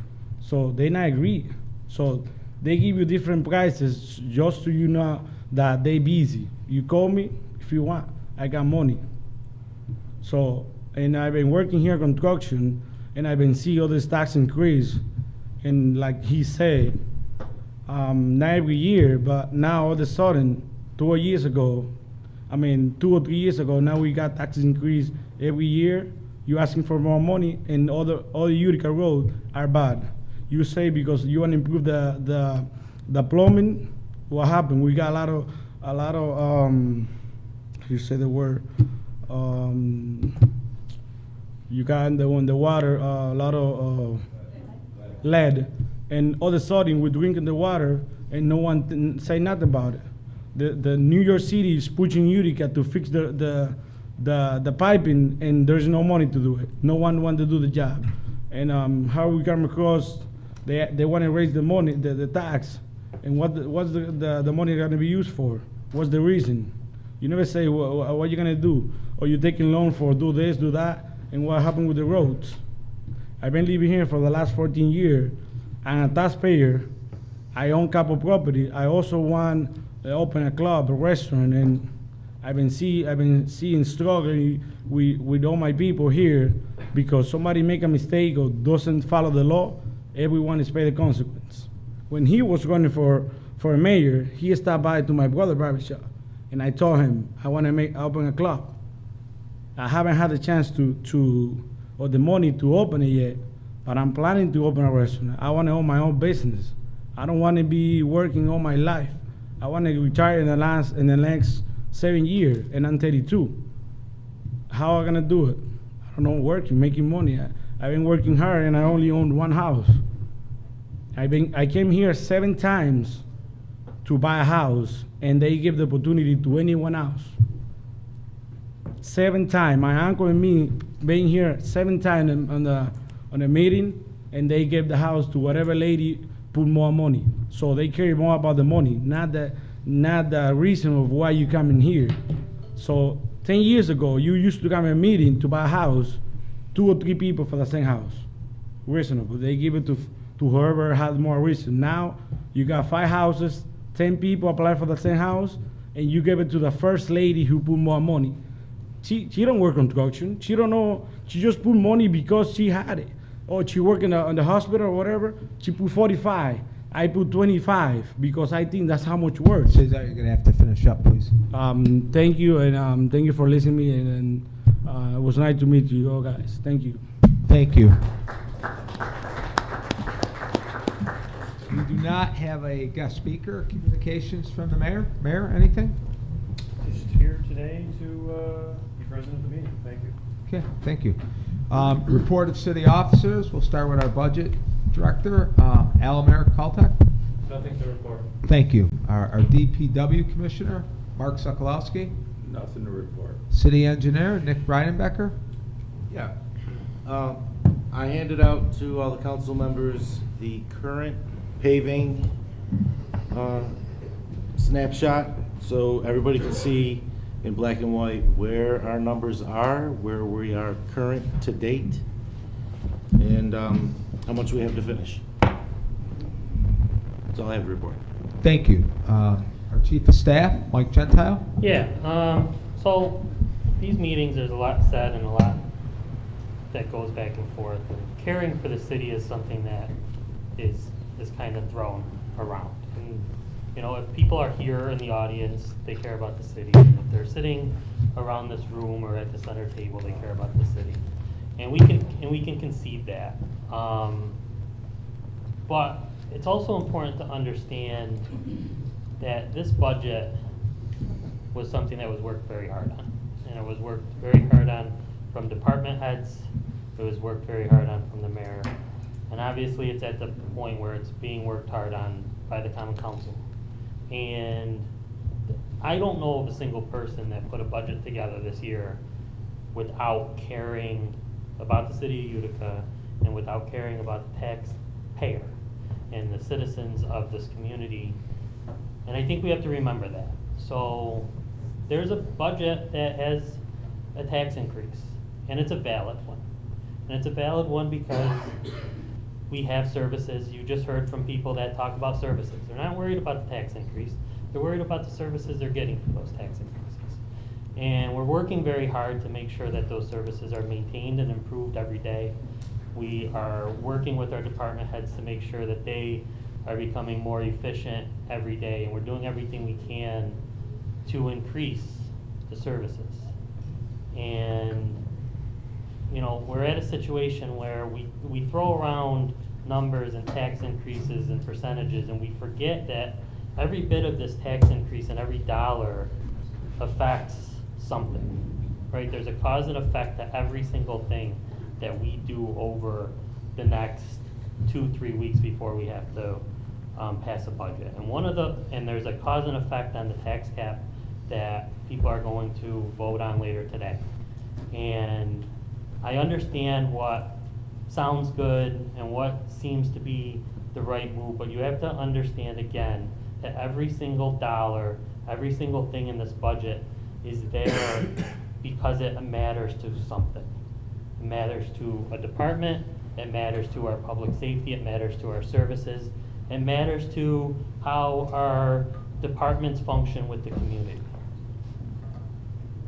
So they not agree. So they give you different prices just so you know that they busy. You call me if you want. I got money. So, and I've been working here construction, and I've been seeing all this tax increase. And like he said, not every year, but now all of a sudden, 2 or 3 years ago, now we got tax increase every year. You asking for more money, and all Utica road are bad. You say because you want to improve the plumbing. What happened? We got a lot of you say the word. You got in the water a lot of lead, and all of a sudden we're drinking the water, and no one say nothing about it. The New York City is pushing Utica to fix the piping, and there's no money to do it. No one want to do the job. And how we come across, they want to raise the money, the tax, and what's the money going to be used for? What's the reason? You never say what you're going to do, or you're taking loan for do this, do that, and what happened with the roads. I've been living here for the last 14 years. I'm a taxpayer. I own couple property. I also want to open a club, a restaurant, and I've been seeing struggling with all my people here because somebody make a mistake or doesn't follow the law. Everyone is pay the consequence. When he was running for a mayor, he stopped by to my brother's barbershop, and I told him I want to open a club. I haven't had the chance or the money to open it yet, but I'm planning to open a restaurant. I want to own my own business. I don't want to be working all my life. I want to retire in the next 7 years, and I'm 32. How am I gonna do it? I don't know, working, making money. I've been working hard, and I only own one house. I came here 7 times to buy a house, and they give the opportunity to anyone else. 7 times. My uncle and me been here 7 times on the meeting, and they gave the house to whatever lady put more money. So they care more about the money, not the reason of why you come in here. So 10 years ago, you used to come in a meeting to buy a house, 2 or 3 people for the same house. Reasonable. They give it to whoever has more reason. Now you got 5 houses, 10 people apply for the same house, and you give it to the first lady who put more money. She don't work construction. She don't know. She just put money because she had it. Or she work in the hospital or whatever. She put 45. I put 25 because I think that's how much work. So you're gonna have to finish up, please. Thank you, and thank you for listening to me, and it was nice to meet you all guys. Thank you. Thank you. We do not have a guest speaker. Communications from the mayor. Mayor, anything? Just here today to be present at the meeting. Thank you. Okay, thank you. Report of city officers. We'll start with our budget director, Alameric Caltech. Nothing to report. Thank you. Our DPW commissioner, Mark Sokolowski. Nothing to report. City engineer, Nick Breidenbecker. Yeah. I handed out to all the council members the current paving snapshot, so everybody can see in black and white where our numbers are, where we are current to date, and how much we have to finish. That's all I have to report. Thank you. Our chief of staff, Mike Gentile. Yeah, so these meetings, there's a lot said and a lot that goes back and forth. And caring for the city is something that is kind of thrown around. And, you know, if people are here in the audience, they care about the city. And if they're sitting around this room or at the center table, they care about the city. And we can concede that. But it's also important to understand that this budget was something that was worked very hard on. And it was worked very hard on from department heads. It was worked very hard on from the mayor. And obviously it's at the point where it's being worked hard on by the common council. And I don't know of a single person that put a budget together this year without caring about the city of Utica and without caring about the taxpayer and the citizens of this community. And I think we have to remember that. So there's a budget that has a tax increase, and it's a valid one. And it's a valid one because we have services. You just heard from people that talk about services. They're not worried about the tax increase. They're worried about the services they're getting from those tax increases. And we're working very hard to make sure that those services are maintained and improved every day. We are working with our department heads to make sure that they are becoming more efficient every day, and we're doing everything we can to increase the services. And we're at a situation where we throw around numbers and tax increases and percentages, and we forget that every bit of this tax increase and every dollar affects something, right? There's a cause and effect to every single thing that we do over the next 2-3 weeks before we have to pass a budget. And there's a cause and effect on the tax cap that people are going to vote on later today. And I understand what sounds good and what seems to be the right move, but you have to understand again that every single dollar, every single thing in this budget is there because it matters to something. It matters to a department, it matters to our public safety, it matters to our services, it matters to how our departments function with the community.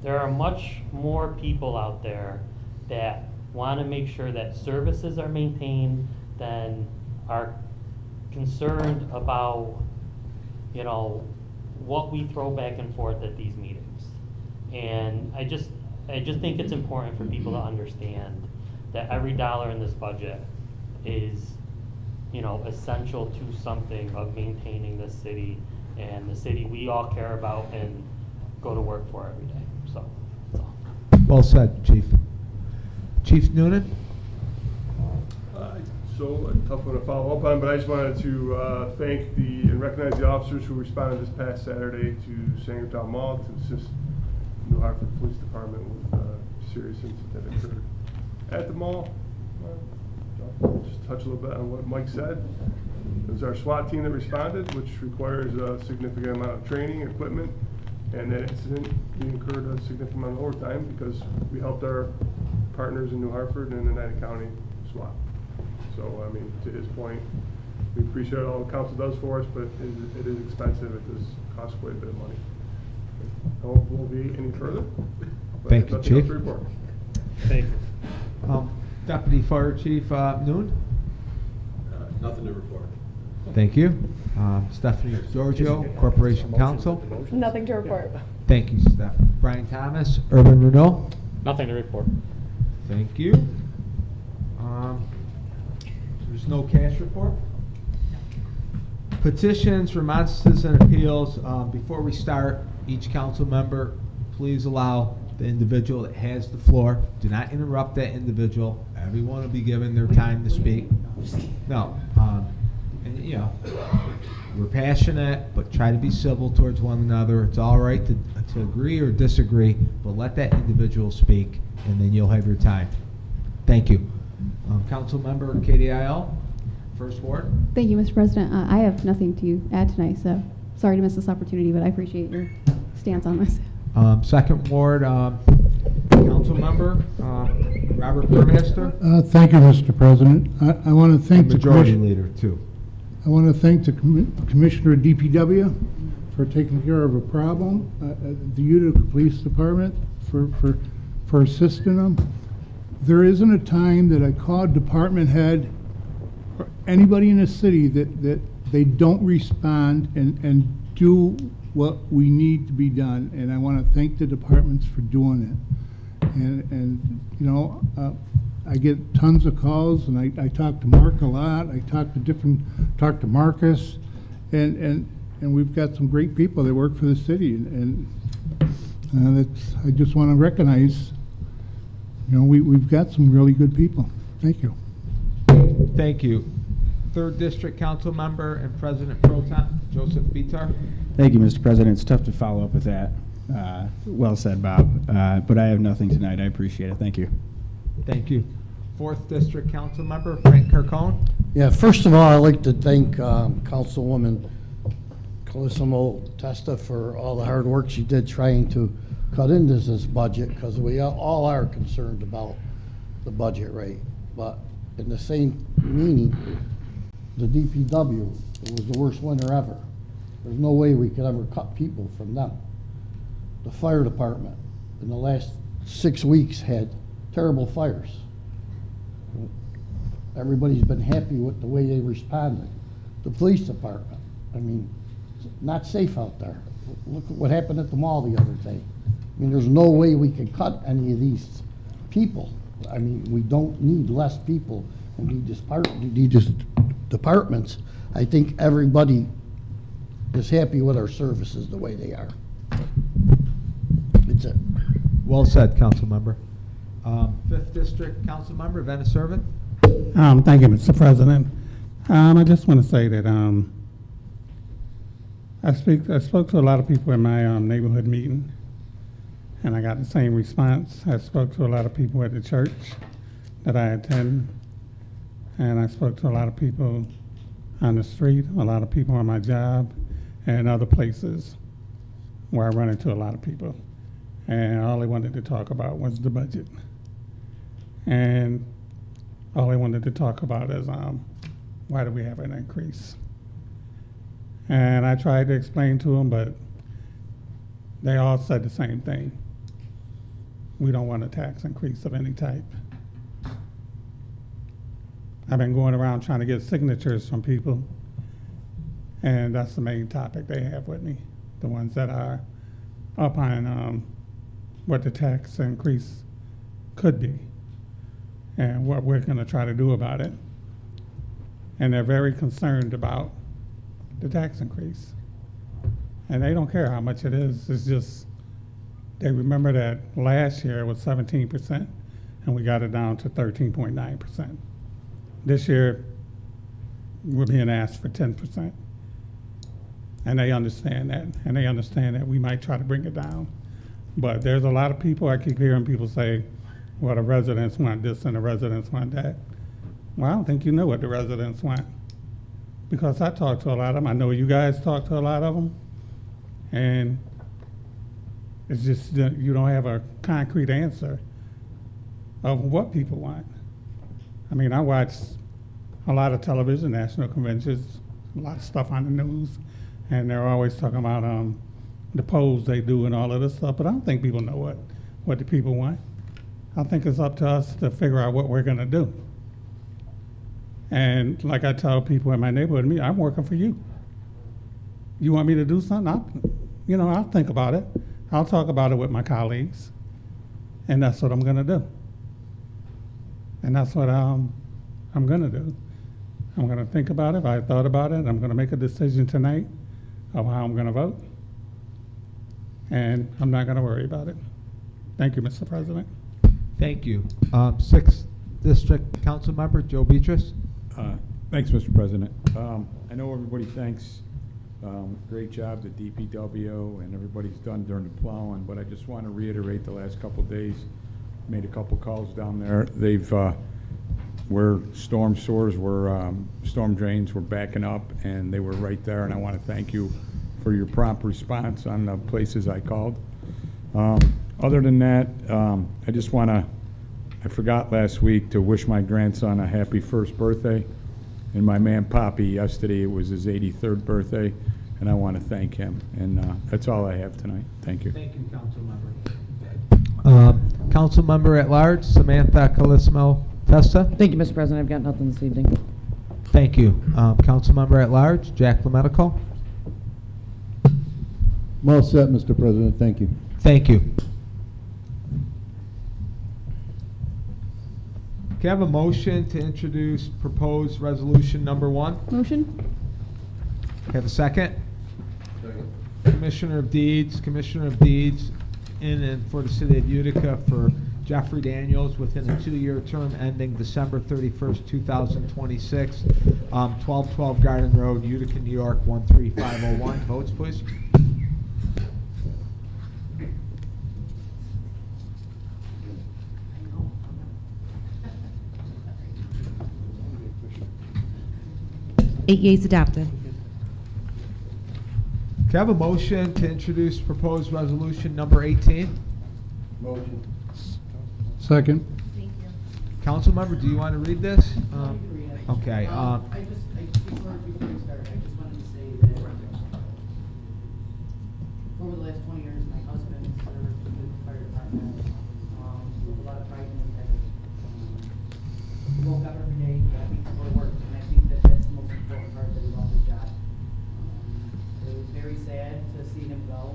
There are much more people out there that want to make sure that services are maintained than are concerned about, what we throw back and forth at these meetings. And I just think it's important for people to understand that every dollar in this budget is, essential to something of maintaining this city and the city we all care about and go to work for every day. So, that's all. Well said, Chief. Chief Noonan? So a tough one to follow up on, but I just wanted to thank and recognize the officers who responded this past Saturday to Sangertown Mall to assist New Hartford Police Department with a serious incident that occurred at the mall. Just touch a little bit on what Mike said. It was our SWAT team that responded, which requires a significant amount of training, equipment, and that incident, we incurred a significant amount of overtime because we helped our partners in New Hartford and United County SWAT. So, to his point, we appreciate all the council does for us, but it is expensive. It does cost quite a bit of money. I hope we'll be any further. Thank you, Chief. Thank you. Deputy Fire Chief Noon? Nothing to report. Thank you. Stephanie Giorgio, Corporation Counsel? Nothing to report. Thank you, Steph. Brian Thomas, Urban Renewal? Nothing to report. Thank you. There's no cash report? Petitions, remonstrances, and appeals. Before we start, each council member, please allow the individual that has the floor. Do not interrupt that individual. Everyone will be given their time to speak. No. And we're passionate, but try to be civil towards one another. It's all right to agree or disagree, but let that individual speak, and then you'll have your time. Thank you. Council member KDIL, First Ward. Thank you, Mr. President. I have nothing to add tonight, so sorry to miss this opportunity, but I appreciate your stance on this. Second Ward, Council member Robert Burmeister. Thank you, Mr. President. I want to thank the Majority Leader, too. I want to thank the Commissioner of DPW for taking care of a problem, the Utica Police Department for assisting them. There isn't a time that I call department head or anybody in the city that they don't respond and do what we need to be done. And I want to thank the departments for doing it. And I get tons of calls, and I talk to Mark a lot. I talk to Marcus, and we've got some great people that work for the city, and I just want to recognize, we've got some really good people. Thank you. Thank you. Third District Council Member and President Pro Tem, Joseph Bitar. Thank you, Mr. President. It's tough to follow up with that. Well said, Bob. But I have nothing tonight. I appreciate it. Thank you. Thank you. Fourth District Council Member Frank Carcone. Yeah, first of all, I'd like to thank Councilwoman Colissimo Testa for all the hard work she did trying to cut into this budget, because we all are concerned about the budget rate. But in the same meaning, the DPW, it was the worst winter ever. There's no way we could ever cut people from them. The fire department in the last 6 weeks had terrible fires. Everybody's been happy with the way they responded. The police department, it's not safe out there. Look at what happened at the mall the other day. There's no way we could cut any of these people. I mean, we don't need less people. We need departments. I think everybody is happy with our services the way they are. That's it. Well said, council member. 5th District Council Member, Venice Irvin. Thank you, Mr. President. I just want to say that I spoke to a lot of people in my neighborhood meeting, and I got the same response. I spoke to a lot of people at the church that I attend, and I spoke to a lot of people on the street, a lot of people on my job, and other places where I run into a lot of people. And all they wanted to talk about was the budget. And all they wanted to talk about is why do we have an increase? And I tried to explain to them, but they all said the same thing. We don't want a tax increase of any type. I've been going around trying to get signatures from people, and that's the main topic they have with me, the ones that are up on what the tax increase could be and what we're going to try to do about it. And they're very concerned about the tax increase. And they don't care how much it is. It's just they remember that last year it was 17% and we got it down to 13.9%. This year we're being asked for 10%. And they understand that. And they understand that we might try to bring it down. But there's a lot of people, I keep hearing people say, well, the residents want this and the residents want that. Well, I don't think you know what the residents want. Because I talk to a lot of them. I know you guys talk to a lot of them. And it's just that you don't have a concrete answer of what people want. I mean, I watch a lot of television, national conventions, a lot of stuff on the news, and they're always talking about the polls they do and all of this stuff, but I don't think people know what the people want. I think it's up to us to figure out what we're going to do. And like I tell people in my neighborhood, I'm working for you. You want me to do something? I'll think about it. I'll talk about it with my colleagues, and that's what I'm going to do. And that's what I'm going to do. I'm going to think about it. I thought about it. I'm going to make a decision tonight of how I'm going to vote, and I'm not going to worry about it. Thank you, Mr. President. Thank you. 6th District Council Member, Joe Beatrice. Thanks, Mr. President. I know everybody thanks, great job to DPW and everybody's done during the plowing, but I just want to reiterate the last couple of days, made a couple calls down there. They've, where storm sewers were, storm drains were backing up and they were right there, and I want to thank you for your prompt response on the places I called. Other than that, I just want to, I forgot last week to wish my grandson a happy first birthday. And my man Poppy, yesterday it was his 83rd birthday, and I want to thank him. And that's all I have tonight. Thank you. Thank you, Council Member. Council Member at Large, Samantha Calismo Testa. Thank you, Mr. President. I've got nothing this evening. Thank you. Council Member at Large, Jack Lemedical. Well set, Mr. President. Thank you. Thank you. Can I have a motion to introduce proposed resolution number 1? Motion? Can I have a second? Second. Commissioner of Deeds in and for the city of Utica for Jeffrey Daniels within a 2-year term ending December 31st, 2026. 1212 Garden Road, Utica, New York, 13501. Votes, please. Eight yeas adopted. Can I have a motion to introduce proposed resolution number 18? Motion. Second. Councilmember, do you want to read this? Okay. Before we start, I just wanted to say that over the last 20 years, my husband served in the fire department with a lot of pride and integrity. He woke up every day, got me to go to work, and I think that that's the most important part, that he loved his job. It was very sad to see him go.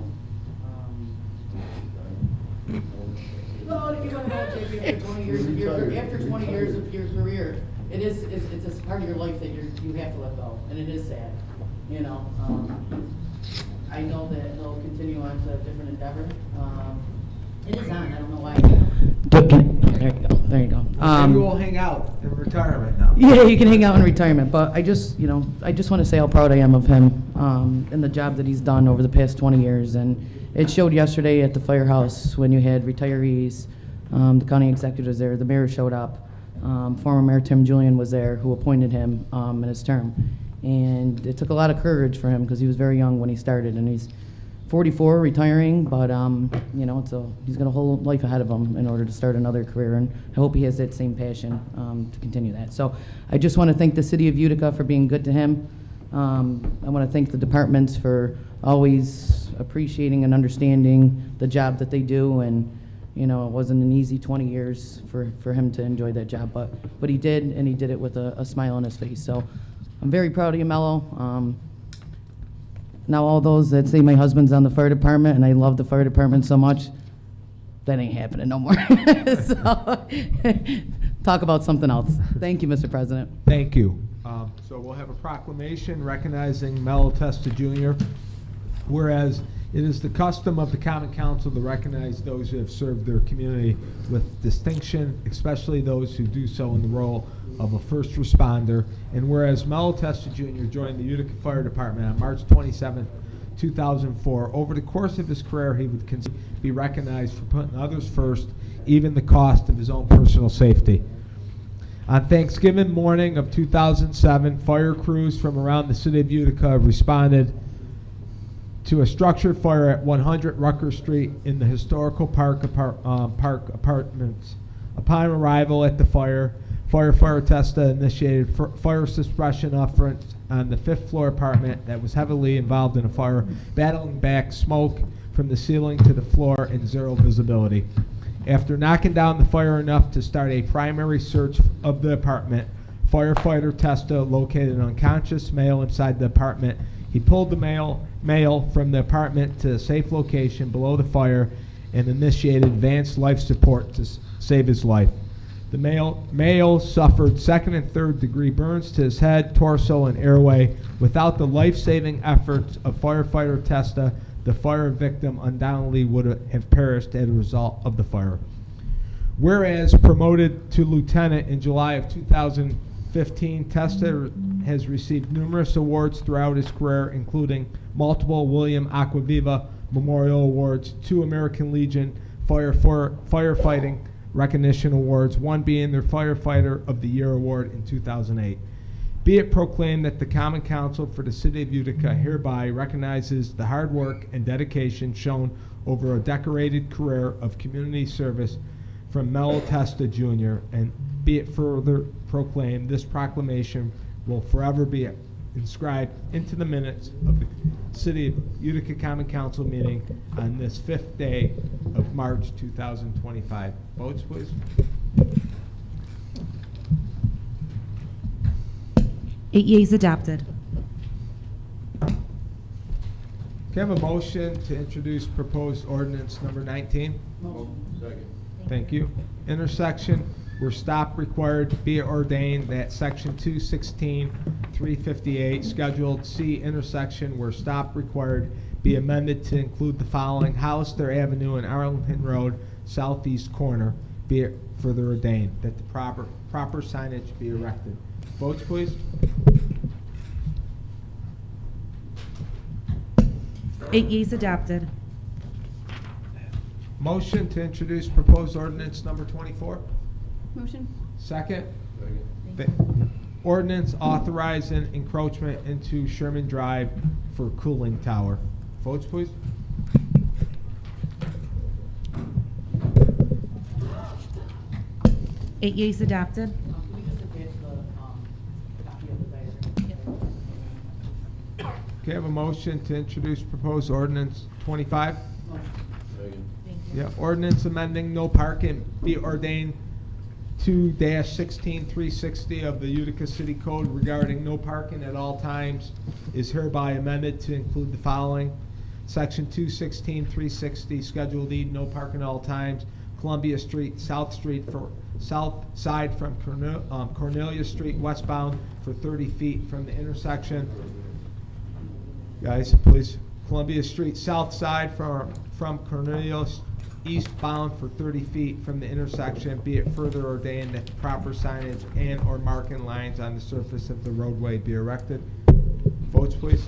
No, you want to go, Jason. after 20 years of your, after 20 years of your career, it's a part of your life that you have to let go, and it is sad, you know. I know that he'll continue on to a different endeavor. It is on, I don't know why. There you go. Maybe we'll hang out in retirement now. Yeah, you can hang out in retirement, but I just want to say how proud I am of him and the job that he's done over the past 20 years. And it showed yesterday at the firehouse when you had retirees, the county executive was there, the mayor showed up, former Mayor Tim Julian was there, who appointed him in his term. And it took a lot of courage for him because he was very young when he started, and he's 44, retiring, but he's got a whole life ahead of him in order to start another career, and I hope he has that same passion to continue that. So I just want to thank the city of Utica for being good to him. I want to thank the departments for always appreciating and understanding the job that they do, and it wasn't an easy 20 years for him to enjoy that job, but he did, and he did it with a smile on his face. So I'm very proud of you, Mello. Now all those that say my husband's on the fire department and I love the fire department so much, that ain't happening no more. So, talk about something else. Thank you, Mr. President. Thank you. So we'll have a proclamation recognizing Mel Testa Jr. Whereas it is the custom of the Common Council to recognize those who have served their community with distinction, especially those who do so in the role of a first responder. And whereas Mel Testa Jr. joined the Utica Fire Department on March 27, 2004, over the course of his career, he would be recognized for putting others first, even the cost of his own personal safety. On Thanksgiving morning of 2007, fire crews from around the city of Utica responded to a structured fire at 100 Rucker Street in the historical Park Apartments. Upon arrival at the Firefighter Testa initiated fire suppression efforts on the 5th floor apartment that was heavily involved in a fire, battling back smoke from the ceiling to the floor in zero visibility. After knocking down the fire enough to start a primary search of the apartment, Firefighter Testa located an unconscious male inside the apartment. He pulled the male from the apartment to a safe location below the fire and initiated advanced life support to save his life. The male suffered 2nd and 3rd degree burns to his head, torso, and airway. Without the life-saving efforts of Firefighter Testa, the fire victim undoubtedly would have perished as a result of the fire. Whereas promoted to lieutenant in July of 2015, Testa has received numerous awards throughout his career, including multiple William Aquaviva Memorial Awards, 2 American Legion firefighting recognition awards, one being their Firefighter of the Year award in 2008. Be it proclaimed that the Common Council for the City of Utica hereby recognizes the hard work and dedication shown over a decorated career of community service from Mel Testa Jr., and be it further proclaimed this proclamation will forever be inscribed into the minutes of the City of Utica Common Council meeting on this 5th day of March 2025. Votes, please. Eight yeas adopted. Can I have a motion to introduce proposed ordinance number 19? Second. Thank you. Intersection where stop required, be it ordained that section 216, 358, scheduled C intersection where stop required be amended to include the following: Hollister Avenue and Arlington Road, southeast corner, be it further ordained that the proper signage be erected. Votes, please. 8 yeas adopted. Motion to introduce proposed ordinance number 24. Motion. Second. Ordinance authorizing encroachment into Sherman Drive for cooling tower. Votes, please. Eight yeas adopted. Can we just attach the copy of the diagram? Okay, I have a motion to introduce proposed ordinance 25. Second. Yeah, ordinance amending no parking be ordained 2-16360 of the Utica City Code regarding no parking at all times is hereby amended to include the following: Section 216-360, Schedule D, no parking at all times, Columbia Street, South Side from Cornelia Street westbound for 30 feet from the intersection. Guys, please. Columbia Street, South Side from Cornelia eastbound for 30 feet from the intersection, be it further ordained that the proper signage and or marking lines on the surface of the roadway be erected. Votes, please.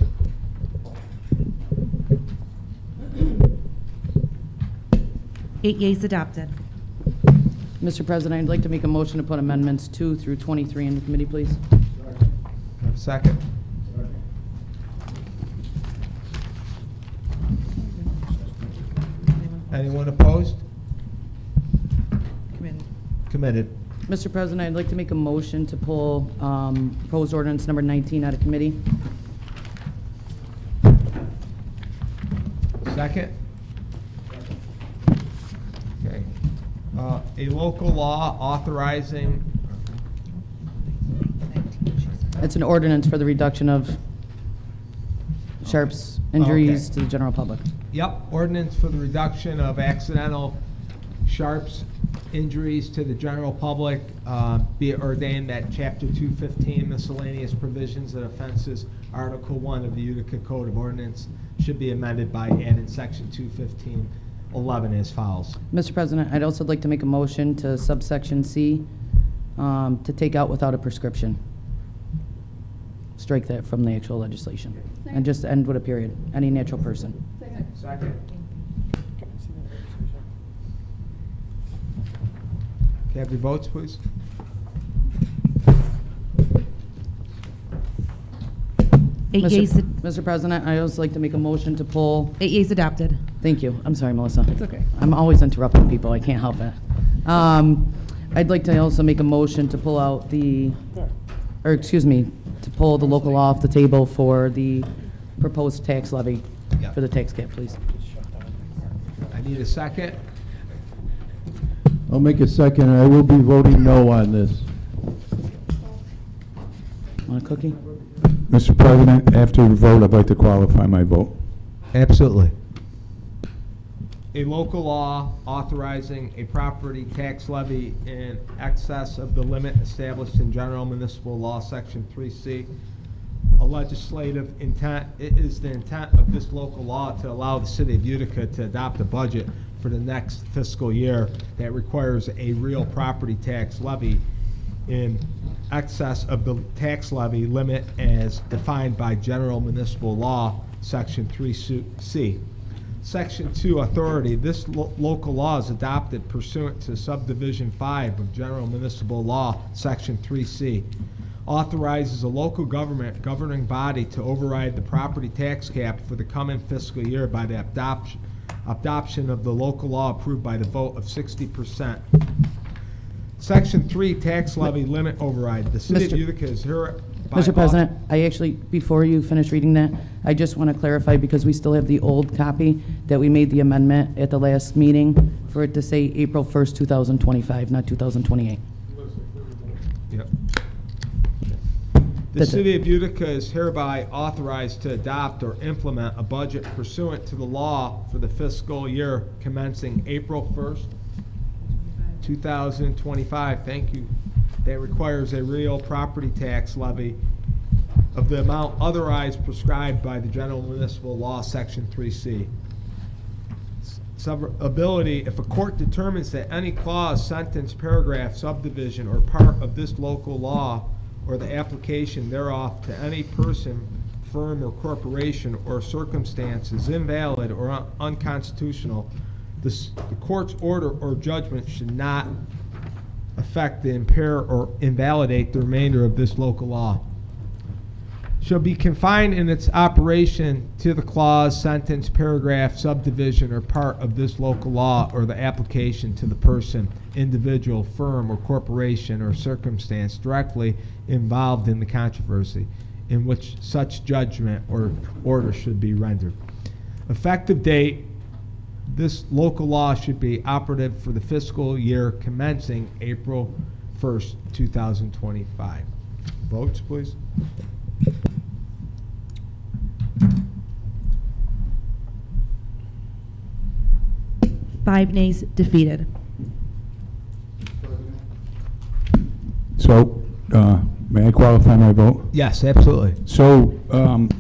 Eight yeas adopted. Mr. President, I'd like to make a motion to put amendments 2 through 23 into committee, please. Second. Anyone opposed? Committed. Mr. President, I'd like to make a motion to pull proposed ordinance number 19 out of committee. Second. Okay. A local law authorizing. It's an ordinance for the reduction of sharps injuries Okay. to the general public. Yep, ordinance for the reduction of accidental sharps injuries to the general public, be it ordained that Chapter 215 miscellaneous provisions and offenses, Article 1 of the Utica Code of Ordinance should be amended by adding Section 215:11 as follows. Mr. President, I'd also like to make a motion to subsection C to take out without a prescription. Strike that from the actual legislation. And just end with a period. Any natural person. Second. Can I have your votes, please? Eight yeas. Mr. President, I also like to make a motion to pull. 8 yeas adopted. Thank you. I'm sorry, Melissa. It's okay. I'm always interrupting people. I can't help it. I'd like to also make a motion to pull out to pull the local law off the table for the proposed tax levy Yep. for the tax cap, please. I need a second. I'll make a second, and I will be voting no on this. Want a cookie? Mr. President, after the vote, I'd like to qualify my vote. Absolutely. A local law authorizing a property tax levy in excess of the limit established in General Municipal Law, Section 3C. A legislative intent, it is the intent of this local law to allow the city of Utica to adopt a budget for the next fiscal year that requires a real property tax levy in excess of the tax levy limit as defined by General Municipal Law, Section 3C. Section 2 authority, this local law is adopted pursuant to Subdivision 5 of General Municipal Law, Section 3C. Authorizes a local government governing body to override the property tax cap for the coming fiscal year by the adoption of the local law approved by the vote of 60%. Section 3 tax levy limit override. The city of Utica is hereby. Mr. President, before you finish reading that, I just want to clarify, because we still have the old copy, that we made the amendment at the last meeting for it to say April 1st, 2025, not 2028. Yep. The city of Utica is hereby authorized to adopt or implement a budget pursuant to the law for the fiscal year commencing April 1st, 2025. Thank you. That requires a real property tax levy of the amount otherwise prescribed by the General Municipal Law, Section 3C. Severability, if a court determines that any clause, sentence, paragraph, subdivision, or part of this local law or the application thereof to any person, firm, or corporation or circumstance is invalid or unconstitutional, the court's order or judgment should not affect, impair, or invalidate the remainder of this local law. Shall be confined in its operation to the clause, sentence, paragraph, subdivision, or part of this local law or the application to the person, individual, firm, or corporation or circumstance directly involved in the controversy in which such judgment or order should be rendered. Effective date, this local law should be operative for the fiscal year commencing April 1st, 2025. Votes, please. Five nays defeated. So, may I qualify my vote? Yes, absolutely. So,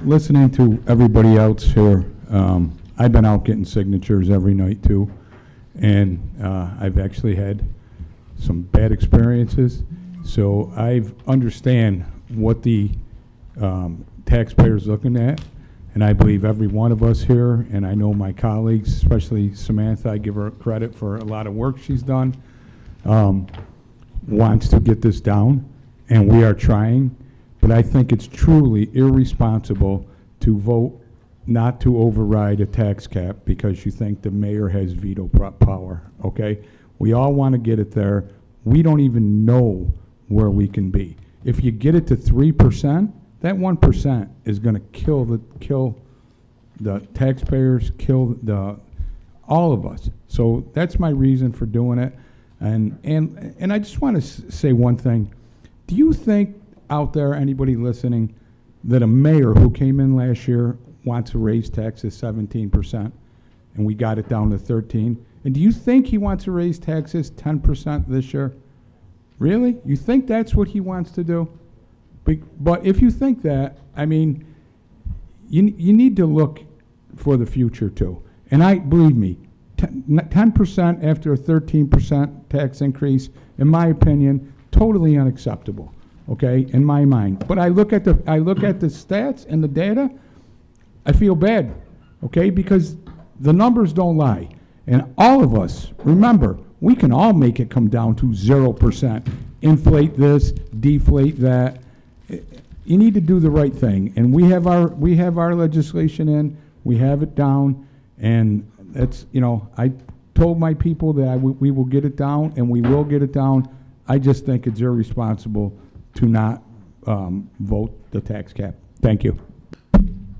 listening to everybody else here, I've been out getting signatures every night too, and I've actually had some bad experiences. So I understand what the taxpayers looking at, and I believe every one of us here, and I know my colleagues, especially Samantha, I give her credit for a lot of work she's done, wants to get this down, and we are trying. But I think it's truly irresponsible to vote not to override a tax cap because you think the mayor has veto power, okay? We all want to get it there. We don't even know where we can be. If you get it to 3%, that 1% is going to kill the taxpayers, kill all of us. So that's my reason for doing it. And I just want to say one thing. Do you think out there, anybody listening, that a mayor who came in last year wants to raise taxes 17%, and we got it down to 13%? And do you think he wants to raise taxes 10% this year? Really? You think that's what he wants to do? But if you think that, I mean, you need to look for the future too. And believe me, 10% after a 13% tax increase, in my opinion, totally unacceptable. Okay, in my mind. But I look at the stats and the data, I feel bad. Okay, because the numbers don't lie. And all of us, remember, we can all make it come down to 0%. Inflate this, deflate that. You need to do the right thing. And we have our legislation in, we have it down, and that's, I told my people that we will get it down, and we will get it down. I just think it's irresponsible to not vote the tax cap. Thank you.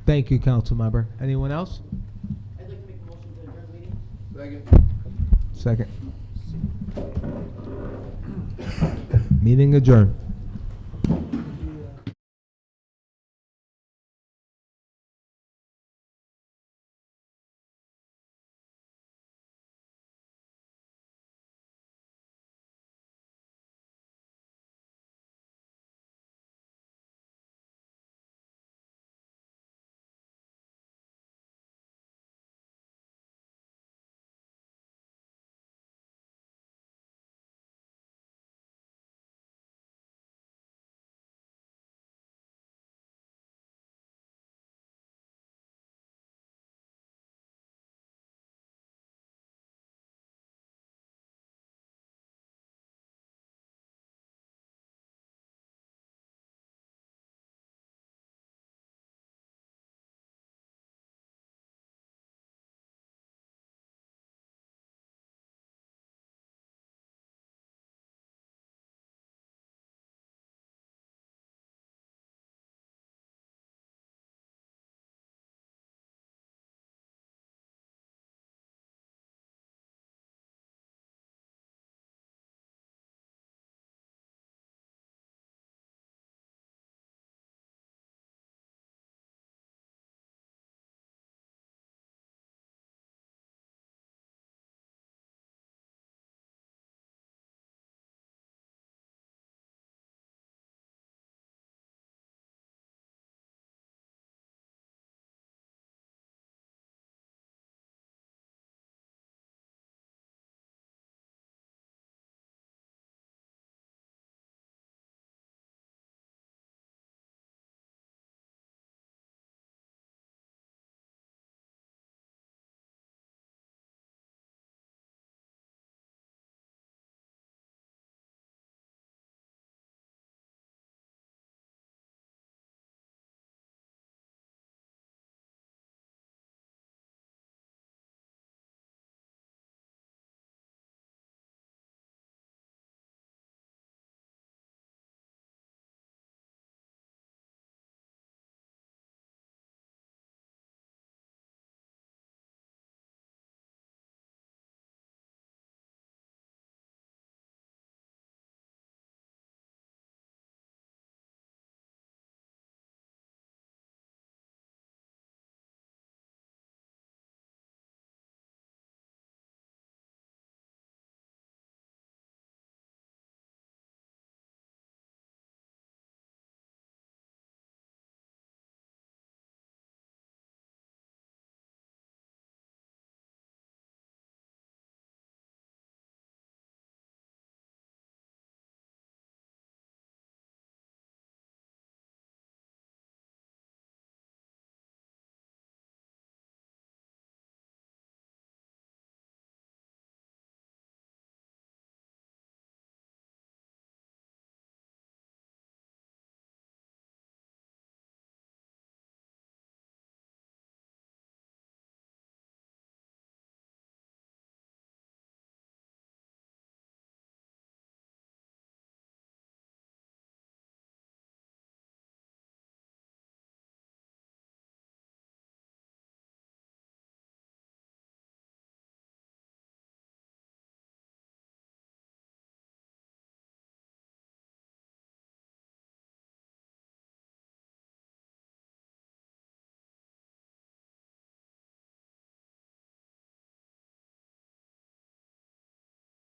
Thank you, council member. Anyone else? I'd like to make a motion to adjourn the meeting. Second. Meeting adjourned.